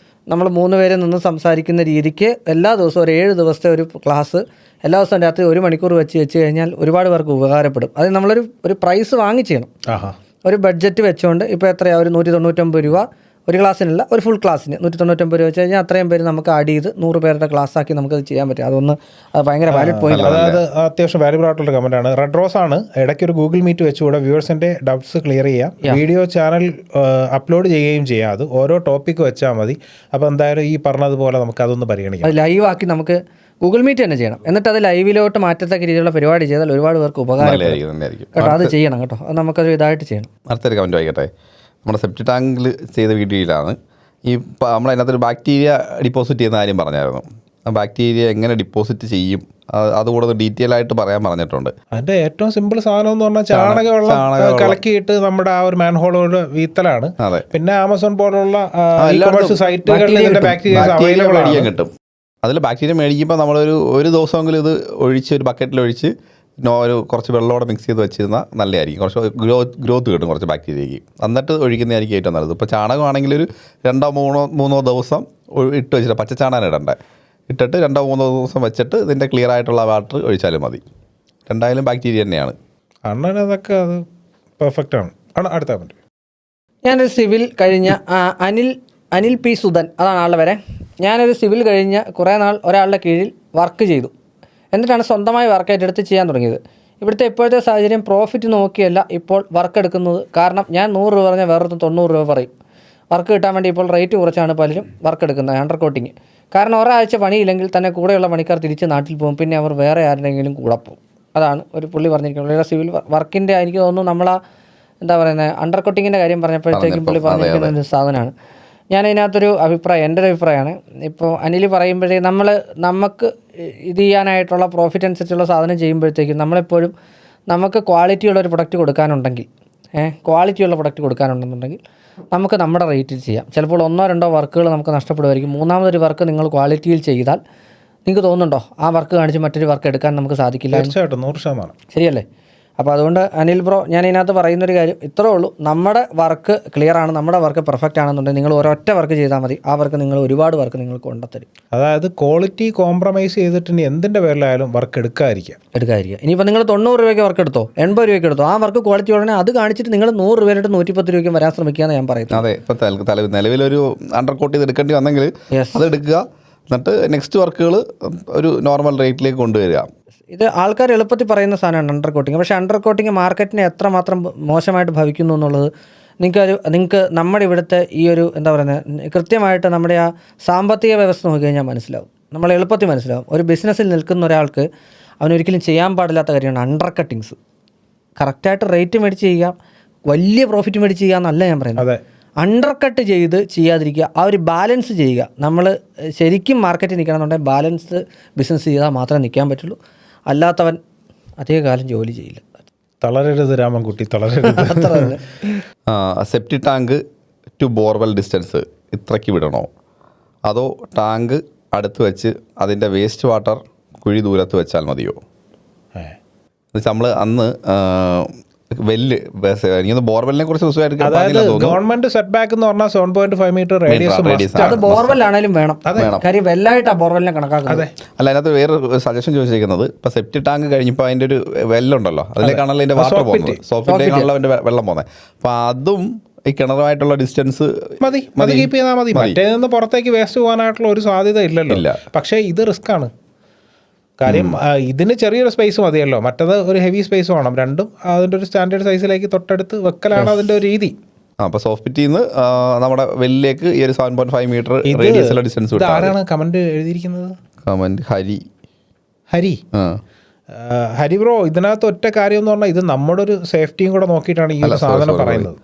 നമ്മൾ 3 പേരെ നിന്ന് സംസാരിക്കുന്ന രീതിക്ക് എല്ലാ ദിവസവും ഒരു 7 ദിവസത്തെ ഒരു ക്ലാസ് എല്ലാ ദിവസവും രാത്രി 1 മണിക്കൂർ വെച്ച് കഴിഞ്ഞാൽ ഒരുപാട് പേർക്ക് ഉപകാരപ്പെടും. അത് നമ്മളൊരു പ്രൈസ് വാങ്ങിച്ചേണം. ഒരു ബഡ്ജറ്റ് വെച്ചുകൊണ്ട് ഇപ്പോൾ എത്രയാണ്, ഒരു 199 രൂപ ഒരു ക്ലാസ്സിനല്ല, ഒരു ഫുൾ ക്ലാസ്സിന് 199 രൂപ വെച്ച് കഴിഞ്ഞാൽ അത്രയും പേര് നമുക്ക് ആഡ് ചെയ്ത് 100 പേരുടെ ക്ലാസ് ആക്കി നമുക്കത് ചെയ്യാൻ പറ്റും. അത് ഭയങ്കര വാലിഡ് പോയിന്റ്. അതായത് അത്യാവശ്യം വാല്യുബിൾ ആയിട്ടുള്ള കമന്റ് ആണ്. റെഡ് റോസ് ആണ്. ഇടയ്ക്ക് ഒരു ഗൂഗിൾ മീറ്റ് വെച്ചുകൂടെ വ്യൂവേഴ്സിന്റെ ഡൗട്ട്സ് ക്ലിയർ ചെയ്യാം. വീഡിയോ ചാനൽ അപ്ലോഡ് ചെയ്യുകയും ചെയ്യാം. അത് ഓരോ ടോപ്പിക്ക് വെച്ചാൽ മതി. അപ്പോൾ എന്തായാലും ഈ പറഞ്ഞതുപോലെ നമുക്ക് അതൊന്ന് പരിഗണിക്കാം. അത് ലൈവ് ആക്കി നമുക്ക് ഗൂഗിൾ മീറ്റ് തന്നെ ചെയ്യണം. എന്നിട്ട് അത് ലൈവിലോട്ട് മാറ്റത്തക്ക രീതിയിലുള്ള പരിപാടി ചെയ്താൽ ഒരുപാട് പേർക്ക് ഉപകാരം കേട്ടോ. അത് ചെയ്യണം കേട്ടോ. അത് നമുക്കൊരു ഇതായിട്ട് ചെയ്യണം. അടുത്തൊരു കമൻറ്റ് വായിക്കട്ടെ. നമ്മുടെ സെപ്റ്റി ടാങ്കിൽ ചെയ്ത വീഡിയോയിലാണ് നമ്മളതിനകത്തൊരു ബാക്ടീരിയ ഡിപ്പോസിറ്റ് ചെയ്യുന്ന കാര്യം പറഞ്ഞായിരുന്നു. ആ ബാക്ടീരിയ എങ്ങനെ ഡിപ്പോസിറ്റ് ചെയ്യും അതുകൂടെ ഡീറ്റെയിൽ ആയിട്ട് പറയാൻ പറഞ്ഞിട്ടുണ്ട്. അതിന്റെ ഏറ്റവും സിമ്പിൾ സാധനം എന്ന് പറഞ്ഞാൽ ചാണകവെള്ളം കലക്കിയിട്ട് നമ്മുടെ ആ ഒരു മാൻഹോളോട് വീത്തലാണ്. പിന്നെ ആമസോൺ പോലുള്ള സൈറ്റുകളിൽ ഇതിന്റെ ബാക്ടീരിയ അവൈലബിൾ കിട്ടും. അതിൽ ബാക്ടീരിയ മേടിക്കുമ്പോൾ ഒരു ദിവസമെങ്കിലും ഇത് ഒഴിച്ച് ഒരു ബക്കറ്റിലൊഴിച്ച് ഒരു കുറച്ച് വെള്ളത്തോടെ മിക്സ് ചെയ്ത് വെച്ചിരുന്നാൽ നല്ലതായിരിക്കും. കുറച്ച് ഗ്രോത്ത് കിട്ടും കുറച്ച് ബാക്ടീരിയയ്ക്ക്. എന്നിട്ട് ഒഴിക്കുന്നതായിരിക്കും ഏറ്റവും നല്ലത്. ഇപ്പോൾ ചാണകമാണെങ്കിൽ ഒരു 2-3 ദിവസം ഇട്ട് വെച്ചിട്ട് പച്ചച്ചാണകം ഇടണ്ടേ, ഇട്ടിട്ട് 2-3 ദിവസം വെച്ചിട്ട് ഇതിൻ്റെ ക്ലിയർ ആയിട്ടുള്ള വാട്ടർ ഒഴിച്ചാലും മതി. രണ്ടായാലും ബാക്ടീരിയ തന്നെയാണ്. അതൊക്കെ അത് പെർഫെക്റ്റ് ആണ്. അടുത്ത കമന്റ്. ഞാനൊരു സിവിൽ കഴിഞ്ഞ അനിൽ പി സുധൻ, അതാണ് ആളുടെ വരെ. ഞാനൊരു സിവിൽ കഴിഞ്ഞ് കുറേ നാൾ ഒരാളുടെ കീഴിൽ വർക്ക് ചെയ്തു. എന്നിട്ടാണ് സ്വന്തമായി വർക്ക് ഏറ്റെടുത്ത് ചെയ്യാൻ തുടങ്ങിയത്. ഇവിടുത്തെ ഇപ്പോഴത്തെ സാഹചര്യം പ്രോഫിറ്റ് നോക്കിയല്ല ഇപ്പോൾ വർക്ക് എടുക്കുന്നത്. കാരണം ഞാൻ 100 രൂപ പറഞ്ഞാൽ വേറൊരു 90 രൂപ പറയും. വർക്ക് കിട്ടാൻ വേണ്ടി ഇപ്പോൾ റേറ്റ് കുറച്ചാണ് പലരും വർക്ക് എടുക്കുന്നത്, അണ്ടർ കോട്ടിങ്. കാരണം ഒരാഴ്ച പണിയില്ലെങ്കിൽ തന്നെ കൂടെയുള്ള പണിക്കാർ തിരിച്ച് നാട്ടിൽ പോകും. പിന്നെ അവർ വേറെ ആരുടെയെങ്കിലും കൂടെ പോകും. അതാണ് ഒരു പുള്ളി പറഞ്ഞിരിക്കുന്നത്. സിവിൽ വർക്കിൻ്റെ എനിക്ക് തോന്നുന്നു നമ്മളാ എന്താ പറയുന്നത് അണ്ടർ കോട്ടിങ്ങിൻ്റെ കാര്യം പറഞ്ഞപ്പോഴത്തേക്കും പുള്ളി പറഞ്ഞിരിക്കുന്ന ഒരു സാധനമാണ്. ഞാനതിനകത്തൊരു അഭിപ്രായം, എൻ്റെ ഒരു അഭിപ്രായമാണ്. ഇപ്പോൾ അനിൽ പറയുമ്പോഴേ നമുക്ക് ഇത് ചെയ്യാനായിട്ടുള്ള പ്രോഫിറ്റ് അനുസരിച്ചുള്ള സാധനം ചെയ്യുമ്പോഴത്തേക്കും നമ്മളെപ്പോഴും നമുക്ക് ക്വാളിറ്റിയുള്ളൊരു പ്രൊഡക്റ്റ് കൊടുക്കാനുണ്ടെങ്കിൽ ക്വാളിറ്റിയുള്ള പ്രൊഡക്റ്റ് കൊടുക്കാനുണ്ടെന്നുണ്ടെങ്കിൽ നമുക്ക് നമ്മുടെ റേറ്റിൽ ചെയ്യാം. ചിലപ്പോൾ 1-2 വർക്കുകൾ നമുക്ക് നഷ്ടപ്പെടുമായിരിക്കും. മൂന്നാമതൊരു വർക്ക് നിങ്ങൾ ക്വാളിറ്റിയിൽ ചെയ്താൽ നിങ്ങൾക്ക് തോന്നുന്നുണ്ടോ ആ വർക്ക് കാണിച്ച് മറ്റൊരു വർക്ക് എടുക്കാൻ നമുക്ക് സാധിക്കില്ല? തീർച്ചയായിട്ടും 100%. ശരിയല്ലേ? അപ്പോൾ അതുകൊണ്ട് അനിൽ ബ്രോ, ഞാൻ ഇതിനകത്ത് പറയുന്നൊരു കാര്യം ഇത്രേ ഉള്ളൂ. നമ്മുടെ വർക്ക് ക്ലിയർ ആണ്, നമ്മുടെ വർക്ക് പെർഫെക്റ്റ് ആണെന്നുണ്ടെങ്കിൽ നിങ്ങൾ ഒരൊറ്റ വർക്ക് ചെയ്താൽ മതി. ആ വർക്ക് നിങ്ങൾ ഒരുപാട് വർക്ക് നിങ്ങൾക്ക് കൊണ്ടുത്തരും. അതായത് ക്വാളിറ്റി കോംപ്രമൈസ് ചെയ്തിട്ട് ഇനി എന്തിൻ്റെ പേരിലായാലും വർക്ക് എടുക്കാതിരിക്കുക. ഇനിയിപ്പോൾ നിങ്ങൾ 90 രൂപയ്ക്ക് വർക്ക് എടുത്തോ, 80 രൂപയ്ക്ക് എടുത്തോ, ആ വർക്ക് ക്വാളിറ്റി ഉടനെ അത് കാണിച്ചിട്ട് നിങ്ങൾ 100 രൂപയിട്ട് 110 രൂപയ്ക്ക് വരാൻ ശ്രമിക്കുകയെന്ന് ഞാൻ പറയുന്നത്. അതെ, ഇപ്പോൾ നിലവിലൊരു അണ്ടർ കോട്ട് ചെയ്ത് എടുക്കേണ്ടി വന്നെങ്കിൽ അത് എടുക്കുക. എന്നിട്ട് നെക്സ്റ്റ് വർക്കുകൾ ഒരു നോർമൽ റേറ്റിലേക്ക് കൊണ്ടുവരിക. ഇത് ആൾക്കാർ എളുപ്പത്തിൽ പറയുന്ന സാധനമാണ് അണ്ടർ കോട്ടിങ്. പക്ഷേ അണ്ടർ കോട്ടിങ് മാർക്കറ്റിനെ എത്രമാത്രം മോശമായിട്ട് ഭവിക്കുന്നു എന്നുള്ളത് നിങ്ങൾക്ക് നമ്മുടെ ഇവിടുത്തെ ഈ ഒരു എന്താ പറയുന്നത് കൃത്യമായിട്ട് നമ്മുടെ ആ സാമ്പത്തിക വ്യവസ്ഥ നോക്കി കഴിഞ്ഞാൽ മനസ്സിലാവും. നമ്മൾ എളുപ്പത്തിൽ മനസ്സിലാവും. ഒരു ബിസിനസ്സിൽ നിൽക്കുന്ന ഒരാൾക്ക് അവനൊരിക്കലും ചെയ്യാൻ പാടില്ലാത്ത കാര്യമാണ് അണ്ടർ കട്ടിങ്സ്. കറക്റ്റായിട്ട് റേറ്റ് മേടിച്ച് ചെയ്യുക, വലിയ പ്രോഫിറ്റ് മേടിച്ച് ചെയ്യുക എന്നല്ല ഞാൻ പറയുന്നത്. അണ്ടർ കട്ട് ചെയ്ത് ചെയ്യാതിരിക്കുക, ആ ഒരു ബാലൻസ് ചെയ്യുക. നമ്മൾ ശരിക്കും മാർക്കറ്റിൽ നിൽക്കണമെന്നുണ്ടെങ്കിൽ ബാലൻസ് ബിസിനസ് ചെയ്താൽ മാത്രമേ നിൽക്കാൻ പറ്റുള്ളൂ. അല്ലാത്തവൻ അധികകാലം ജോലി ചെയ്യില്ല. തളരരുത് രാമൻകുട്ടി, തളരരുത്. Septic tank to borewell distance ഇത്രയ്ക്ക് വിടണോ, അതോ ടാങ്ക് അടുത്ത് വെച്ച് അതിൻ്റെ വേസ്റ്റ് വാട്ടർ കുഴി ദൂരത്ത് വെച്ചാൽ മതിയോ? എന്നുവെച്ചാൽ നമ്മൾ അന്ന് വെല്ല് എനിക്കൊന്ന് ബോർവെല്ലിനെ കുറിച്ച് ഗവൺമെന്റ് സെറ്റ് ബാക്ക് എന്ന് പറഞ്ഞാൽ 7.5 മീറ്റർ റേഡിയസ്. അത് ബോർവെൽ ആണെങ്കിലും വേണം, കാര്യം വെല്ലായിട്ട് ആ ബോർവെല്ലിനെ കണക്കാക്കുന്നത്. അല്ല, അതിനകത്ത് വേറെ സജഷൻ ചോദിച്ചിരിക്കുന്നത്, ഇപ്പൊ സെപ്റ്റി ടാങ്ക് കഴിഞ്ഞപ്പോൾ അതിന്റെ ഒരു വെല്ലുണ്ടല്ലോ, അതിലേക്കാണല്ലോ അതിന്റെ വാട്ടർ പോകുന്നത്, സോപ്പിലേക്കാണല്ലോ അതിന്റെ വെള്ളം പോകുന്നത്. അപ്പൊ അതും ഈ കിണറുമായിട്ടുള്ള ഡിസ്റ്റൻസ് മതി കീപ്പ് ചെയ്താൽ മതി. മറ്റേ നിന്ന് പുറത്തേക്ക് വേസ്റ്റ് പോകാനായിട്ടുള്ള ഒരു സാധ്യത ഇല്ലല്ലോ. പക്ഷേ ഇത് റിസ്ക് ആണ്. കാര്യം ഇതിന് ചെറിയൊരു സ്പേസ് മതിയല്ലോ, മറ്റത് ഒരു ഹെവി സ്പേസ് വേണം. രണ്ടും അതിൻ്റെ ഒരു സ്റ്റാൻഡേർഡ് സൈസിലേക്ക് തൊട്ടടുത്ത് വെക്കലാണ് അതിൻ്റെ ഒരു രീതി. അപ്പോൾ സോഫ്റ്റ് പിറ്റിയിൽ നിന്ന് നമ്മുടെ വെല്ലിലേക്ക് ഈ ഒരു 7.5 മീറ്റർ റേഡിയസിലെ ഡിസ്റ്റൻസ്. ആരാണ് കമന്റ് എഴുതിയിരിക്കുന്നത്? Comment Hari bro. ഇതിനകത്ത് ഒറ്റ കാര്യം എന്ന് പറഞ്ഞാൽ ഇത് നമ്മുടെ ഒരു സേഫ്റ്റിയും കൂടെ നോക്കിയിട്ടാണ് ഈ ഒരു സാധനം പറയുന്നത്.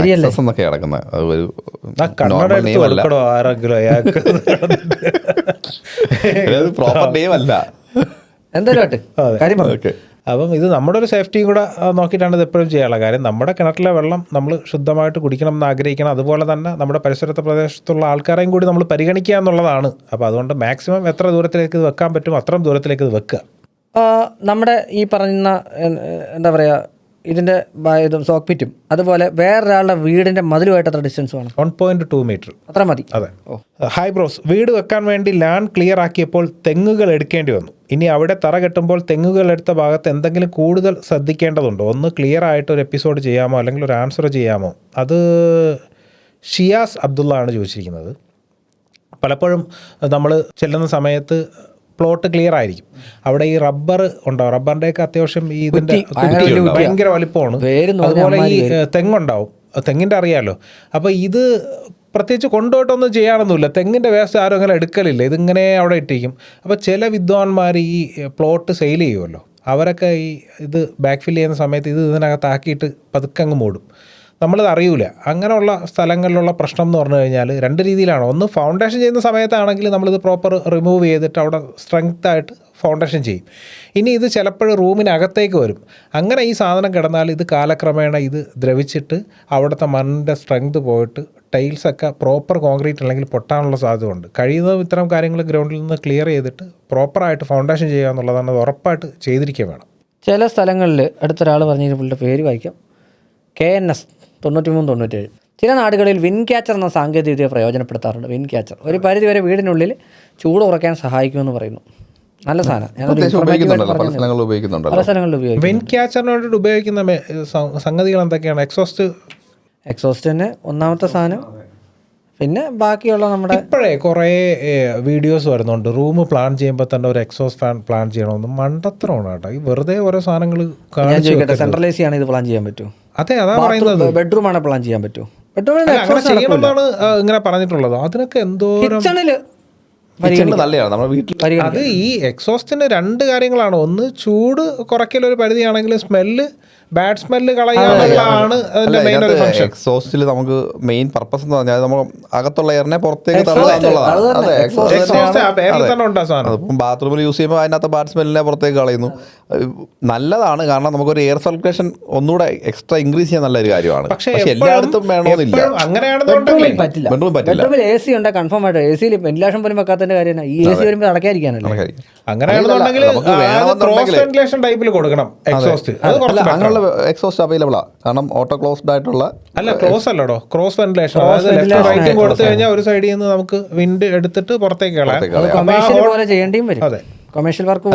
എന്നൊക്കെ കിടക്കുന്നത് പ്രോപ്പർ നെയിം അല്ല. അപ്പം ഇത് നമ്മുടെ ഒരു സേഫ്റ്റിയും കൂടെ നോക്കിയിട്ടാണ് ഇത് എപ്പോഴും ചെയ്യാനുള്ള കാര്യം. നമ്മുടെ കിണറ്റിലെ വെള്ളം നമ്മൾ ശുദ്ധമായിട്ട് കുടിക്കണം എന്ന് ആഗ്രഹിക്കണം. അതുപോലെ തന്നെ നമ്മുടെ പരിസരത്തെ പ്രദേശത്തുള്ള ആൾക്കാരെയും കൂടി നമ്മൾ പരിഗണിക്കുക എന്നുള്ളതാണ്. അപ്പോൾ അതുകൊണ്ട് മാക്സിമം എത്ര ദൂരത്തിലേക്ക് ഇത് വെക്കാൻ പറ്റും അത്രയും ദൂരത്തിലേക്ക് ഇത് വെക്കുക. നമ്മുടെ ഈ പറയുന്ന എന്താ പറയുക, ഇതിൻ്റെ ഇതും സോക്പിറ്റും അതുപോലെ വേറൊരാളുടെ വീടിൻ്റെ മതിലുമായിട്ട് എത്ര ഡിസ്റ്റൻസ് വേണം? 1.2 മീറ്റർ. അത്ര മതി. അതെ. ഹായ് ബ്രോസ്, വീട് വെക്കാൻ വേണ്ടി ലാൻഡ് ക്ലിയർ ആക്കിയപ്പോൾ തെങ്ങുകൾ എടുക്കേണ്ടി വന്നു. ഇനി അവിടെ തറ കെട്ടുമ്പോൾ തെങ്ങുകൾ എടുത്ത ഭാഗത്ത് എന്തെങ്കിലും കൂടുതൽ ശ്രദ്ധിക്കേണ്ടതുണ്ടോ? ഒന്ന് ക്ലിയർ ആയിട്ട് ഒരു എപ്പിസോഡ് ചെയ്യാമോ, അല്ലെങ്കിൽ ഒരു ആൻസർ ചെയ്യാമോ? അത് ഷിയാസ് അബ്ദുള്ള ആണ് ചോദിച്ചിരിക്കുന്നത്. പലപ്പോഴും നമ്മൾ ചെല്ലുന്ന സമയത്ത് പ്ലോട്ട് ക്ലിയർ ആയിരിക്കും, അവിടെ ഈ റബ്ബർ ഉണ്ടാവും. റബ്ബറിൻ്റെയൊക്കെ അത്യാവശ്യം ഈ ഇതിൻ്റെ ഭയങ്കര വലിപ്പമാണ്. അതുപോലെ ഈ തെങ്ങുണ്ടാവും, തെങ്ങിൻ്റെ അറിയാമല്ലോ. അപ്പോൾ ഇത് പ്രത്യേകിച്ച് കൊണ്ടുപോയിട്ടൊന്നും ചെയ്യാനൊന്നുമില്ല. തെങ്ങിൻ്റെ വേസ്റ്റ് ആരും അങ്ങനെ എടുക്കലില്ല, ഇതിങ്ങനെ അവിടെ ഇട്ടിരിക്കും. അപ്പോൾ ചില വിദ്വാൻമാർ ഈ പ്ലോട്ട് സെയിൽ ചെയ്യുമല്ലോ, അവരൊക്കെ ഈ ഇത് ബാക്ക് ഫിൽ ചെയ്യുന്ന സമയത്ത് ഇത് ഇതിനകത്താക്കിയിട്ട് പതുക്കെ അങ്ങ് മൂടും. നമ്മളത് അറിയൂല. അങ്ങനെയുള്ള സ്ഥലങ്ങളിലുള്ള പ്രശ്നം എന്ന് പറഞ്ഞു കഴിഞ്ഞാൽ രണ്ട് രീതിയിലാണ്. ഒന്ന്, ഫൗണ്ടേഷൻ ചെയ്യുന്ന സമയത്താണെങ്കിൽ നമ്മളിത് പ്രോപ്പർ റിമൂവ് ചെയ്തിട്ട് അവിടെ സ്ട്രെങ്ത് ആയിട്ട് ഫൗണ്ടേഷൻ ചെയ്യും. ഇനി ഇത് ചിലപ്പോൾ റൂമിനകത്തേക്ക് വരും. അങ്ങനെ ഈ സാധനം കിടന്നാൽ ഇത് കാലക്രമേണ ഇത് ദ്രവിച്ചിട്ട് അവിടുത്തെ മണ്ണിൻ്റെ സ്ട്രെങ്ത് പോയിട്ട് ടൈൽസൊക്കെ പ്രോപ്പർ കോൺക്രീറ്റ് അല്ലെങ്കിൽ പൊട്ടാനുള്ള സാധ്യത ഉണ്ട്. കഴിയുന്നതും ഇത്തരം കാര്യങ്ങൾ ഗ്രൗണ്ടിൽ നിന്ന് ക്ലിയർ ചെയ്തിട്ട് പ്രോപ്പറായിട്ട് ഫൗണ്ടേഷൻ ചെയ്യുക എന്നുള്ളതാണ്. അത് ഉറപ്പായിട്ട് ചെയ്തിരിക്കുക വേണം. ചില സ്ഥലങ്ങളിൽ അടുത്തൊരാൾ പറഞ്ഞ പുള്ളിയുടെ പേര് വായിക്കാം, KNS 93-97. ചില നാടുകളിൽ വിൻ ക്യാച്ചർ എന്ന സാങ്കേതികവിദ്യ പ്രയോജനപ്പെടുത്താറുണ്ട്. വിൻ ക്യാച്ചർ ഒരു പരിധിവരെ വീടിനുള്ളിൽ ചൂട് കുറയ്ക്കാൻ സഹായിക്കുമെന്ന് പറയുന്നു. നല്ല സാധനം, പല സ്ഥലങ്ങളിൽ ഉപയോഗിക്കുന്നുണ്ട്. വിൻ ക്യാച്ചറിനോട് ഉപയോഗിക്കുന്ന സംഗതികൾ എന്തൊക്കെയാണ്? എക്സോസ്റ്റ് തന്നെ ഒന്നാമത്തെ സാധനം. പിന്നെ ബാക്കിയുള്ള നമ്മുടെ ഇപ്പോഴേ കുറേ വീഡിയോസ് വരുന്നുണ്ട്, റൂം പ്ലാൻ ചെയ്യുമ്പോൾ തന്നെ ഒരു എക്സോസ്റ്റ് ഫാൻ പ്ലാൻ ചെയ്യണമെന്ന്. മണ്ടത്തരമാണ് കേട്ടോ. ഈ വെറുതെ ഓരോ സാധനങ്ങൾ സെൻട്രൽ AC ആണ് ഇത് പ്ലാൻ ചെയ്യാൻ പറ്റുമോ? അതെ, അതാ പറയുന്നത്. ബെഡ്റൂം ആണ് പ്ലാൻ ചെയ്യാൻ പറ്റുമോ? അങ്ങനെ ചെയ്യണമെന്നാണ് ഇങ്ങനെ പറഞ്ഞിട്ടുള്ളത്. അതിനൊക്കെ എന്തോരം അത് ഈ എക്സോസ്റ്റിന് രണ്ട് കാര്യങ്ങളാണ്. ഒന്ന്, ചൂട് കുറയ്ക്കലൊരു പരിധിയാണെങ്കിൽ സ്മെല്ല്, ബാഡ് സ്മെല്ല് കളയാനുള്ളതാണ് അതിന്റെ മെയിൻ ഒരു ഫംഗ്ഷൻ. എക്സോസ്റ്റിൽ നമുക്ക് മെയിൻ പർപ്പസ് എന്ന് പറഞ്ഞാൽ നമുക്ക് അകത്തുള്ള എയറിനെ പുറത്തേക്ക് ബാത്റൂമിൽ യൂസ് ചെയ്യുമ്പോൾ അതിനകത്ത് ബാഡ് സ്മെല്ലിനെ പുറത്തേക്ക് കളയുന്നു. നല്ലതാണ്, കാരണം നമുക്കൊരു എയർ സർക്കുലേഷൻ ഒന്നുകൂടെ എക്സ്ട്രാ ഇൻക്രീസ് ചെയ്യാൻ നല്ലൊരു കാര്യമാണ്. പക്ഷേ എല്ലായിടത്തും വേണമെന്നില്ല. ബെഡ്റൂമിൽ AC ഉണ്ട് കൺഫേം ആയിട്ട്. AC വെന്റിലേഷൻ പോലും വെക്കാത്തതിന്റെ കാര്യം ഈ AC വരുമ്പോൾ അടക്കാതിരിക്കാനല്ലേ. അങ്ങനെയാണെന്നുണ്ടെങ്കിൽ ക്രോസ് വെന്റിലേഷൻ ടൈപ്പിൽ കൊടുക്കണം എക്സോസ്റ്റ്. എക്സോസ്റ്റ് അവൈലബിൾ ആണ്, കാരണം ഓട്ടോ ക്ലോസ്ഡ് ആയിട്ടുള്ള അല്ല, ക്ലോസ് അല്ലടോ, ക്രോസ് വെന്റിലേഷൻ. അതായത് ലെഫ്റ്റ് റൈറ്റും കൊടുത്തു കഴിഞ്ഞാൽ ഒരു സൈഡിൽ നിന്ന് നമുക്ക് വിൻഡ് എടുത്തിട്ട് പുറത്തേക്ക് കളയാം. ചെയ്യേണ്ടിയും വരും. അതെ, കൊമേഴ്ഷ്യൽ വർക്ക്.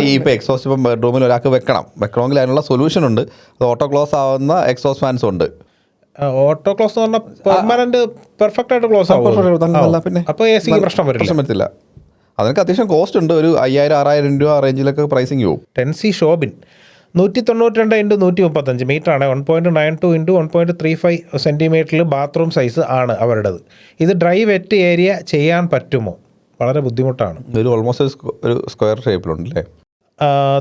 ഈ ഇപ്പോൾ എക്സോസ്റ്റ് ഇപ്പം ബെഡ്റൂമിൽ ഒരാൾക്ക് വെക്കണമെങ്കിൽ അതിനുള്ള സൊല്യൂഷൻ ഉണ്ട്. അത് ഓട്ടോ ക്ലോസ് ആവുന്ന എക്സോസ്റ്റ് ഫാൻസ് ഉണ്ട്. ഓട്ടോ ക്ലോസ് എന്ന് പറഞ്ഞാൽ പെർമനന്റ് പെർഫെക്റ്റ് ആയിട്ട് ക്ലോസ് ആവും. പിന്നെ അപ്പോൾ AC പ്രശ്നം വരില്ല. അതിനൊക്കെ അത്യാവശ്യം കോസ്റ്റ് ഉണ്ട്. ഒരു 5000-6000 രൂപ റേഞ്ചിലൊക്കെ പ്രൈസിങ് പോകും. 10C ഷോബിൻ 192x135 മീറ്ററാണ്. 1.92 x 1.35 സെൻറ്റിമീറ്ററിൽ ബാത്റൂം സൈസ് ആണ് അവരുടേത്. ഇത് ഡ്രൈ വെറ്റ് ഏരിയ ചെയ്യാൻ പറ്റുമോ? വളരെ ബുദ്ധിമുട്ടാണ്. ഒരു ഓൾമോസ്റ്റ് ഒരു സ്ക്വയർ ഷേപ്പിലുണ്ട് അല്ലേ?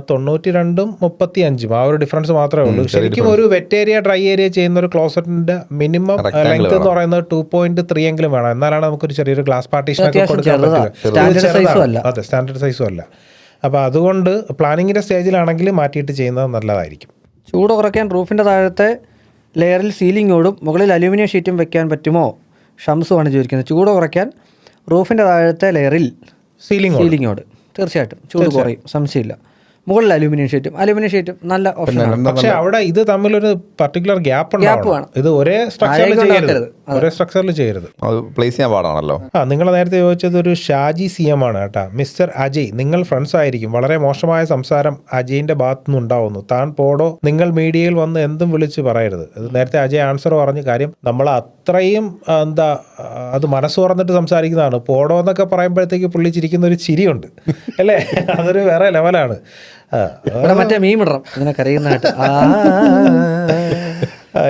92 35 ആ ഒരു ഡിഫറൻസ് മാത്രമേ ഉള്ളൂ. ശരിക്കും ഒരു വെറ്റ് ഏരിയ ഡ്രൈ ഏരിയ ചെയ്യുന്ന ഒരു ക്ലോസറ്റിന്റെ മിനിമം ലെങ്ത് എന്ന് പറയുന്നത് 2.3 എങ്കിലും വേണം. എന്നാലാണ് നമുക്കൊരു ചെറിയൊരു ഗ്ലാസ് പാർട്ടീഷൻ ഒക്കെ കൊടുക്കാൻ പറ്റുക. അതെ, സ്റ്റാൻഡേർഡ് സൈസും അല്ല. അപ്പോൾ അതുകൊണ്ട് പ്ലാനിങ്ങിന്റെ സ്റ്റേജിലാണെങ്കിൽ മാറ്റിയിട്ട് ചെയ്യുന്നത് നല്ലതായിരിക്കും. ചൂട് കുറയ്ക്കാൻ റൂഫിൻ്റെ താഴത്തെ ലെയറിൽ സീലിങ്ങോടും മുകളിൽ അലൂമിനിയം ഷീറ്റും വെക്കാൻ പറ്റുമോ? ഷംസുമാണ് ചോദിക്കുന്നത്. ചൂട് കുറയ്ക്കാൻ റൂഫിൻ്റെ താഴത്തെ ലെയറിൽ സീലിങ്ങോട് തീർച്ചയായിട്ടും ചൂട് കുറയും, സംശയമില്ല. മുകളിൽ അലൂമിനിയം ഷീറ്റും നല്ല ഓപ്ഷനാണ്. പക്ഷെ അവിടെ ഇത് തമ്മിലൊരു പർട്ടിക്കുലർ ഗ്യാപ്പ് വേണം. ഇത് ഒരേ സ്ട്രക്ചറിൽ ചെയ്യരുത്. പ്ലേസ് ചെയ്യാൻ പാടാണല്ലോ. നിങ്ങൾ നേരത്തെ ചോദിച്ചത് ഒരു ഷാജി CM ആണ് കേട്ടോ. മിസ്റ്റർ അജയ്, നിങ്ങൾ ഫ്രണ്ട്സ് ആയിരിക്കും. വളരെ മോശമായ സംസാരം അജയിന്റെ ഭാഗത്തുനിന്ന് ഉണ്ടാവുന്നു. താൻ പോടോ, നിങ്ങൾ മീഡിയയിൽ വന്ന് എന്തും വിളിച്ച് പറയരുത്. ഇത് നേരത്തെ അജയ് ആൻസർ പറഞ്ഞ കാര്യം. നമ്മൾ അത്രയും അത് മനസ്സ് തുറന്നിട്ട് സംസാരിക്കുന്നതാണ്. പോടോ എന്നൊക്കെ പറയുമ്പോഴത്തേക്ക് പുള്ളി ചിരിക്കുന്ന ഒരു ചിരിയുണ്ട് അല്ലേ? അതൊരു വേറെ ലെവലാണ്. മറ്റേ മീമിടണം ഇങ്ങനെ കരയുന്നതായിട്ട്.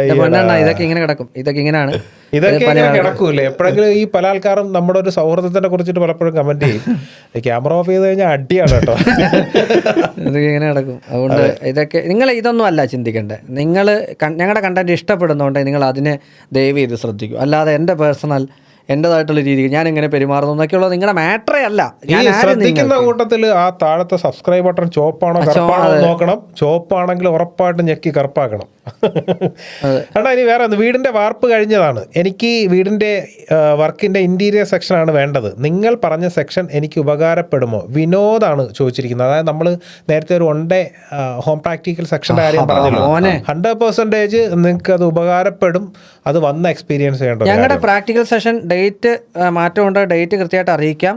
ഇതൊക്കെ ഇങ്ങനെ കിടക്കും, ഇതൊക്കെ ഇങ്ങനെയാണ്, ഇതൊക്കെ കിടക്കൂല്ലേ? എപ്പോഴെങ്കിലും ഈ പല ആൾക്കാരും നമ്മുടെ ഒരു സൗഹൃദത്തിനെ കുറിച്ചിട്ട് പലപ്പോഴും കമന്റ് ചെയ്യും. ക്യാമറ ഓഫ് ചെയ്ത് കഴിഞ്ഞാൽ അടിയാണ് കേട്ടോ. ഇതൊക്കെ ഇങ്ങനെ കിടക്കും. അതുകൊണ്ട് ഇതൊക്കെ നിങ്ങൾ ഇതൊന്നും അല്ല ചിന്തിക്കേണ്ടത്. നിങ്ങൾ ഞങ്ങളുടെ കണ്ടന്റ് ഇഷ്ടപ്പെടുന്നതുകൊണ്ട് നിങ്ങൾ അതിനെ ദയവ് ചെയ്ത് ശ്രദ്ധിക്കും. അല്ലാതെ എൻ്റെ പേഴ്സണൽ എൻ്റെതായിട്ടുള്ള രീതിക്ക് ഞാൻ എങ്ങനെ പെരുമാറുന്നു എന്നൊക്കെയുള്ളത് നിങ്ങളുടെ മാറ്ററേ അല്ല. ഞാൻ ശ്രദ്ധിക്കുന്ന കൂട്ടത്തിൽ ആ താഴത്തെ സബ്സ്ക്രൈബ് ബട്ടൺ ചോപ്പാണോ കറുപ്പാണോ നോക്കണം. ചോപ്പാണെങ്കിൽ ഉറപ്പായിട്ട് ഞെക്കി കറുപ്പാക്കണം. അല്ല, ഇനി വേറെ ഒന്ന്. വീടിന്റെ വാർപ്പ് കഴിഞ്ഞതാണ്. എനിക്ക് വീടിന്റെ വർക്കിന്റെ ഇന്റീരിയർ സെക്ഷനാണ് വേണ്ടത്. നിങ്ങൾ പറഞ്ഞ സെക്ഷൻ എനിക്ക് ഉപകാരപ്പെടുമോ? വിനോദാണ് ചോദിച്ചിരിക്കുന്നത്. അതായത് നമ്മൾ നേരത്തെ ഒരു 1 day ഹോം പ്രാക്ടിക്കൽ സെക്ഷന്റെ കാര്യം പറഞ്ഞല്ലോ. 100% നിങ്ങൾക്ക് അത് ഉപകാരപ്പെടും. അത് വന്ന എക്സ്പീരിയൻസ് ചെയ്യേണ്ടത്. ഞങ്ങളുടെ പ്രാക്ടിക്കൽ സെഷൻ ഡേറ്റ് മാറ്റമുണ്ട്. ഡേറ്റ് കൃത്യമായിട്ട് അറിയിക്കാം.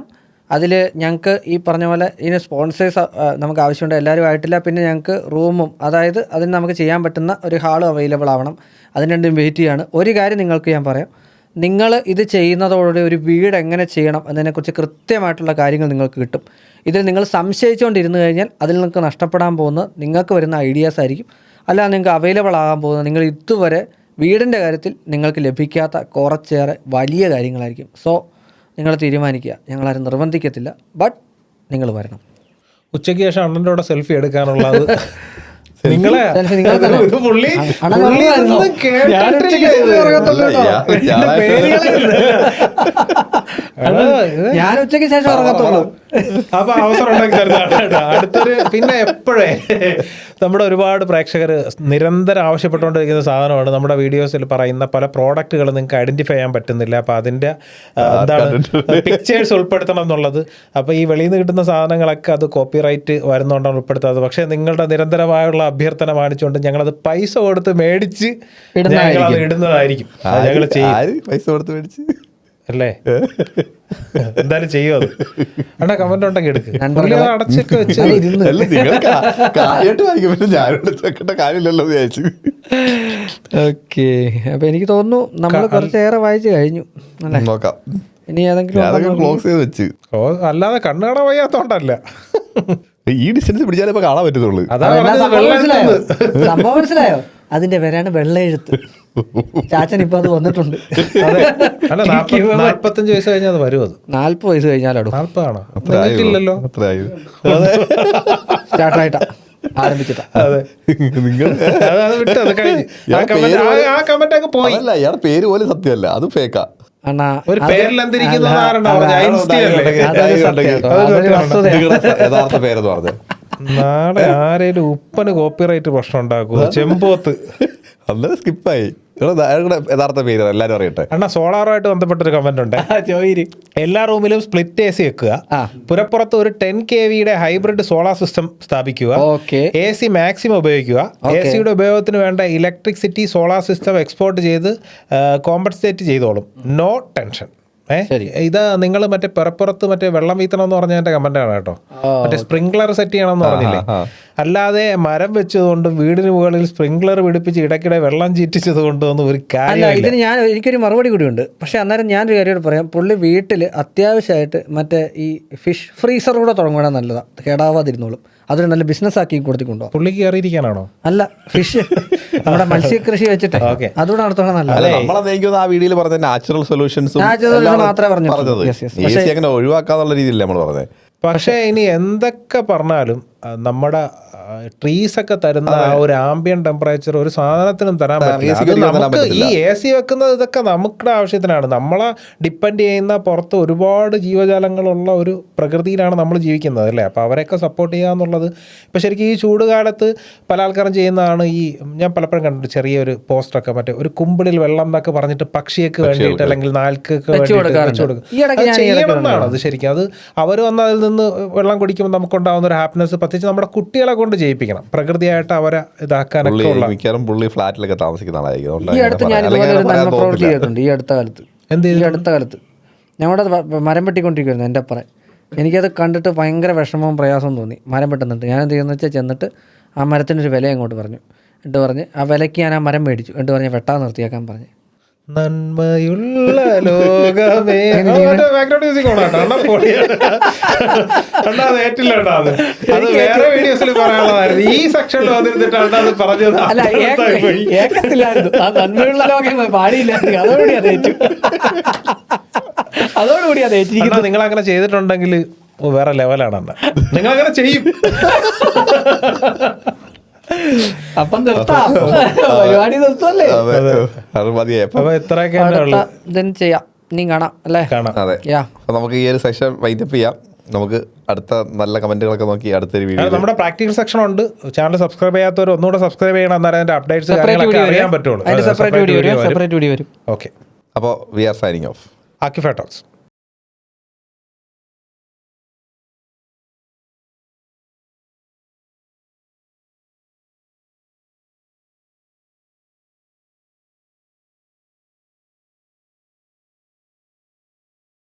അതിൽ ഞങ്ങൾക്ക് ഈ പറഞ്ഞ പോലെ ഇതിന് സ്പോൺസേഴ്സ് നമുക്ക് ആവശ്യമുണ്ട്. എല്ലാവരും ആയിട്ടില്ല. പിന്നെ ഞങ്ങൾക്ക് റൂമും, അതായത് അതിന് നമുക്ക് ചെയ്യാൻ പറ്റുന്ന ഒരു ഹാളും അവൈലബിൾ ആവണം. അതിന് രണ്ടും വെയിറ്റ് ചെയ്യാണ്. ഒരു കാര്യം നിങ്ങൾക്ക് ഞാൻ പറയാം. നിങ്ങൾ ഇത് ചെയ്യുന്നതോടെ ഒരു വീട് എങ്ങനെ ചെയ്യണം എന്നതിനെക്കുറിച്ച് കൃത്യമായിട്ടുള്ള കാര്യങ്ങൾ നിങ്ങൾക്ക് കിട്ടും. ഇതിൽ നിങ്ങൾ സംശയിച്ചുകൊണ്ടിരുന്നു കഴിഞ്ഞാൽ അതിൽ നിങ്ങൾക്ക് നഷ്ടപ്പെടാൻ പോകുന്നത് നിങ്ങൾക്ക് വരുന്ന ഐഡിയാസ് ആയിരിക്കും. അല്ലാതെ നിങ്ങൾക്ക് അവൈലബിൾ ആകാൻ പോകുന്നത് നിങ്ങൾ ഇതുവരെ വീടിൻ്റെ കാര്യത്തിൽ നിങ്ങൾക്ക് ലഭിക്കാത്ത കുറച്ചേറെ വലിയ കാര്യങ്ങളായിരിക്കും. സോ നിങ്ങൾ തീരുമാനിക്കുക. ഞങ്ങളാരും നിർബന്ധിക്കത്തില്ല. ബട്ട് നിങ്ങൾ വരണം. ഉച്ചയ്ക്ക് ശേഷം അണ്ണൻ്റെ കൂടെ സെൽഫി എടുക്കാനുള്ളത് നിങ്ങളെ ഞാൻ ഉച്ചയ്ക്ക് ശേഷം ഇറങ്ങത്തുള്ളൂ. അപ്പൊ അവസരം ഉണ്ടാക്കി തരുന്നതാണ്. അടുത്തൊരു പിന്നെ എപ്പോഴേ നമ്മുടെ ഒരുപാട് പ്രേക്ഷകർ നിരന്തരം ആവശ്യപ്പെട്ടുകൊണ്ടിരിക്കുന്ന സാധനമാണ് നമ്മുടെ വീഡിയോസിൽ പറയുന്ന പല പ്രോഡക്റ്റുകൾ നിങ്ങൾക്ക് ഐഡന്റിഫൈ ചെയ്യാൻ പറ്റുന്നില്ല. അപ്പൊ അതിന്റെ എന്താണ് പിക്ചേഴ്സ് ഉൾപ്പെടുത്തണം എന്നുള്ളത്. അപ്പൊ ഈ വെളിയിൽ നിന്ന് കിട്ടുന്ന സാധനങ്ങളൊക്കെ അത് കോപ്പിറൈറ്റ് വരുന്നതുകൊണ്ടാണ് ഉൾപ്പെടുത്താത്തത്. പക്ഷെ നിങ്ങളുടെ നിരന്തരമായുള്ള അഭ്യർത്ഥന മാനിച്ചുകൊണ്ട് ഞങ്ങളത് പൈസ കൊടുത്ത് മേടിച്ച് ഞങ്ങളത് ഇടുന്നതായിരിക്കും. ഞങ്ങൾ ചെയ്യും. പൈസ കൊടുത്ത് മേടിച്ച് അല്ലേ? എന്തായാലും ചെയ്യും. അത് അണ്ണാ കമന്റ് ഉണ്ടെങ്കിൽ എടുക്ക്. അടച്ചൊക്കെ വെച്ച് കാര്യമില്ലല്ലോ വിചാരിച്ചു. ഓക്കെ, അപ്പൊ എനിക്ക് തോന്നുന്നു നമ്മൾ കുറച്ചേറെ വായിച്ചു കഴിഞ്ഞു. നോക്കാം. ഇനി ഏതെങ്കിലും ക്ലോസ് ചെയ്ത് വെച്ച്. അല്ലാതെ കണ്ണു കാണാൻ വയ്യാത്തോണ്ടല്ല. ഈ ഡിസ്റ്റൻസ് പിടിച്ചാലേ ഇപ്പൊ കാണാൻ പറ്റത്തുള്ളൂ. സംഭവം മനസ്സിലായോ? അതിന്റെ പേരാണ് വെള്ളയെഴുത്ത്. ചാച്ചൻ ഇപ്പൊ അത് വന്നിട്ടുണ്ട്. 45 വയസ്സ് കഴിഞ്ഞാൽ അത് വരും. അത് 40 വയസ്സ് കഴിഞ്ഞാലോ? 40 ആണോ? ഇല്ലല്ലോ, സ്റ്റാർട്ടായിട്ടാ ആരംഭിച്ചിട്ടാ. അതെ, വിട്ടു. അത് കഴിഞ്ഞ് ആ കമന്റ് അങ്ങ് പോയി. അല്ല, ഇയാളുടെ പേര് പോലും സത്യമല്ല, അത് ഫേക്കാ. ഒരു പേരിൽ എന്തിരിക്കുന്നു യഥാർത്ഥ പേരെന്ന് പറഞ്ഞു. നാളെ ആരേലും ഉപ്പന് കോപ്പിറൈറ്റ് പ്രശ്നം ഉണ്ടാക്കുമോ? ചെമ്പോത്ത് അന്നേരം സ്കിപ്പായി. യഥാർത്ഥ പേര് എല്ലാരും അറിയട്ടെ. അണ്ണാ, സോളാറുമായിട്ട് ബന്ധപ്പെട്ടൊരു കമന്റ് ഉണ്ട്. എല്ലാ റൂമിലും സ്പ്ലിറ്റ് AC വെക്കുക. പുറപ്പുറത്ത് ഒരു 10 kV ഹൈബ്രിഡ് സോളാർ സിസ്റ്റം സ്ഥാപിക്കുക. AC മാക്സിമം ഉപയോഗിക്കുക. AC ഉപയോഗത്തിന് വേണ്ട ഇലക്ട്രിസിറ്റി സോളാർ സിസ്റ്റം എക്സ്പോർട്ട് ചെയ്ത് കോമ്പൻസേറ്റ് ചെയ്തോളും. No tension. ഇത് നിങ്ങൾ മറ്റേ പുറപ്പുറത്ത് മറ്റേ വെള്ളം വീത്തണം എന്ന് പറഞ്ഞതിന്റെ കമന്റ് ആണ് കേട്ടോ. മറ്റേ സ്പ്രിംഗ്ലർ സെറ്റ് ചെയ്യണം എന്ന് പറഞ്ഞില്ലേ? അല്ലാതെ മരം വെച്ചതുകൊണ്ടും വീടിന് മുകളിൽ സ്പ്രിംഗ്ലർ പിടിപ്പിച്ച് ഇടയ്ക്കിടെ വെള്ളം ചീറ്റിച്ചത് കൊണ്ടൊന്നും ഒരു കാര്യം. ഇതിന് എനിക്കൊരു മറുപടി കൂടിയുണ്ട്. പക്ഷെ അന്നേരം ഞാനൊരു കാര്യം പറയാം. പുള്ളി വീട്ടിൽ അത്യാവശ്യമായിട്ട് മറ്റേ ഈ ഫിഷ് ഫ്രീസർ കൂടെ തുടങ്ങുകയാണെങ്കിൽ നല്ലതാണ്. കേടാവാതിരുന്നോളും. അതൊരു നല്ല ബിസിനസ് ആക്കി കൊടുത്തിട്ടുണ്ടോ? പുള്ളിക്ക് കയറിയിരിക്കാനാണോ? അല്ല, ഫിഷ് നമ്മുടെ മത്സ്യകൃഷി വെച്ചിട്ട് അതുകൂടെ നടത്തണം. നല്ല നമ്മളെനിക്കൊന്ന് ആ വീഡിയോയിൽ പറഞ്ഞ നാച്ചുറൽ സൊല്യൂഷൻസും മാത്രമേ പറഞ്ഞത് AC അങ്ങനെ ഒഴിവാക്കാന്നുള്ള രീതിയിലല്ല നമ്മൾ പറഞ്ഞത്. പക്ഷേ ഇനി എന്തൊക്കെ പറഞ്ഞാലും നമ്മുടെ ട്രീസ് ഒക്കെ തരുന്ന ആ ഒരു ആംബിയൻ ടെമ്പറേച്ചർ ഒരു സാധനത്തിനും തരാൻ പറ്റില്ല. അത് നമുക്ക് ഈ AC വെക്കുന്നത് ഇതൊക്കെ നമ്മുടെ ആവശ്യത്തിനാണ്. നമ്മളെ ഡിപ്പെൻഡ് ചെയ്യുന്ന പുറത്ത് ഒരുപാട് ജീവജാലങ്ങളുള്ള ഒരു പ്രകൃതിയിലാണ് നമ്മൾ ജീവിക്കുന്നത് അല്ലേ. അപ്പോൾ അവരെയൊക്കെ സപ്പോർട്ട് ചെയ്യുക എന്നുള്ളത് ഇപ്പോൾ ശരിക്കും ഈ ചൂട് കാലത്ത് പല ആൾക്കാരും ചെയ്യുന്നതാണ്. ഈ ഞാൻ പലപ്പോഴും കണ്ടിട്ട് ചെറിയൊരു പോസ്റ്ററൊക്കെ മറ്റേ ഒരു കുമ്പിളിൽ വെള്ളം എന്നൊക്കെ പറഞ്ഞിട്ട് പക്ഷിയൊക്കെ വേണ്ടിയിട്ട് അല്ലെങ്കിൽ നാൽക്കൊക്കെ വേണ്ടിയിട്ട് വെച്ച് കൊടുക്കും. അത് ചെയ്യണമെന്നാണ് അത് ശരിക്കും. അത് അവർ വന്ന് അതിൽ നിന്ന് വെള്ളം കുടിക്കുമ്പോൾ നമുക്കുണ്ടാകുന്ന ഒരു ഹാപ്പിനെസ് പ്രത്യേകിച്ച് നമ്മുടെ കുട്ടികളെ കൊണ്ട് ചെയ്യിപ്പിക്കണം. പ്രകൃതിയായിട്ട് അവരെ ഇതാക്കാനൊക്കെ ഉള്ള മിക്കവാറും പുള്ളി ഫ്ലാറ്റിലൊക്കെ താമസിക്കുന്ന ആളായിരിക്കും. ഈ അടുത്ത് ഞാൻ ഇതുപോലെ ഒരു നന്മ പ്രവൃത്തി ചെയ്തിട്ടുണ്ട്. ഈ അടുത്ത കാലത്ത് ഞങ്ങളുടെ മരം വെട്ടിക്കൊണ്ടിരിക്കുമായിരുന്നു എൻ്റെ അപ്പുറം. എനിക്കത് കണ്ടിട്ട് ഭയങ്കര വിഷമവും പ്രയാസവും തോന്നി. മരം വെട്ടുന്നുണ്ട്. ഞാൻ എന്ത് ചെയ്യുന്നത് വെച്ചാൽ ചെന്നിട്ട് ആ മരത്തിനൊരു വില അങ്ങോട്ട് പറഞ്ഞു. എന്നിട്ട് പറഞ്ഞ് ആ വിലയ്ക്ക് ഞാൻ ആ മരം മേടിച്ചു. എന്നിട്ട് പറഞ്ഞ് വെട്ടാൻ നിർത്തിയാക്കാൻ പറഞ്ഞു. നന്മയുള്ള ലോകമേ അത് വേറെ വീഡിയോസിൽ പറയാനുള്ളതായിരുന്നു. ഈ സെക്ഷനിൽ വന്നിരുന്നിട്ടാണ് അത് പറഞ്ഞത്. അല്ല, ഏക്കത്തില്ലായിരുന്നു. ആ നന്മയുള്ള ലോകം പാടിയില്ലായിരുന്നു. അതോടുകൂടി അത് ഏറ്റിരിക്കുന്നത്. നിങ്ങൾ അങ്ങനെ ചെയ്തിട്ടുണ്ടെങ്കിൽ വേറെ ലെവലാണ്. നിങ്ങൾ അങ്ങനെ ചെയ്യും. അപ്പം നിർത്താം, പരിപാടി നിർത്തല്ലേ. ചെയ്യാം, നീ കാണാം അല്ലേ? അതെ, നമുക്ക് ഈ ഒരു സെക്ഷൻ വൈൻഡപ്പ് ചെയ്യാം. നമുക്ക് അടുത്ത നല്ല കമന്റുകളൊക്കെ നോക്കി അടുത്തൊരു വീഡിയോ. നമ്മുടെ പ്രാക്ടിക്കൽ സെക്ഷൻ ഉണ്ട്. ചാനൽ സബ്സ്ക്രൈബ് ചെയ്യാത്തവർ ഒന്നുകൂടെ സബ്സ്ക്രൈബ് ചെയ്യണം. എന്നാലും അതിന്റെ അപ്ഡേറ്റ്സ് അറിയാൻ പറ്റുള്ളൂ. സെപ്പറേറ്റ് വീഡിയോ വരും. ഓക്കെ, അപ്പോൾ we are signing off. Aakifa talks.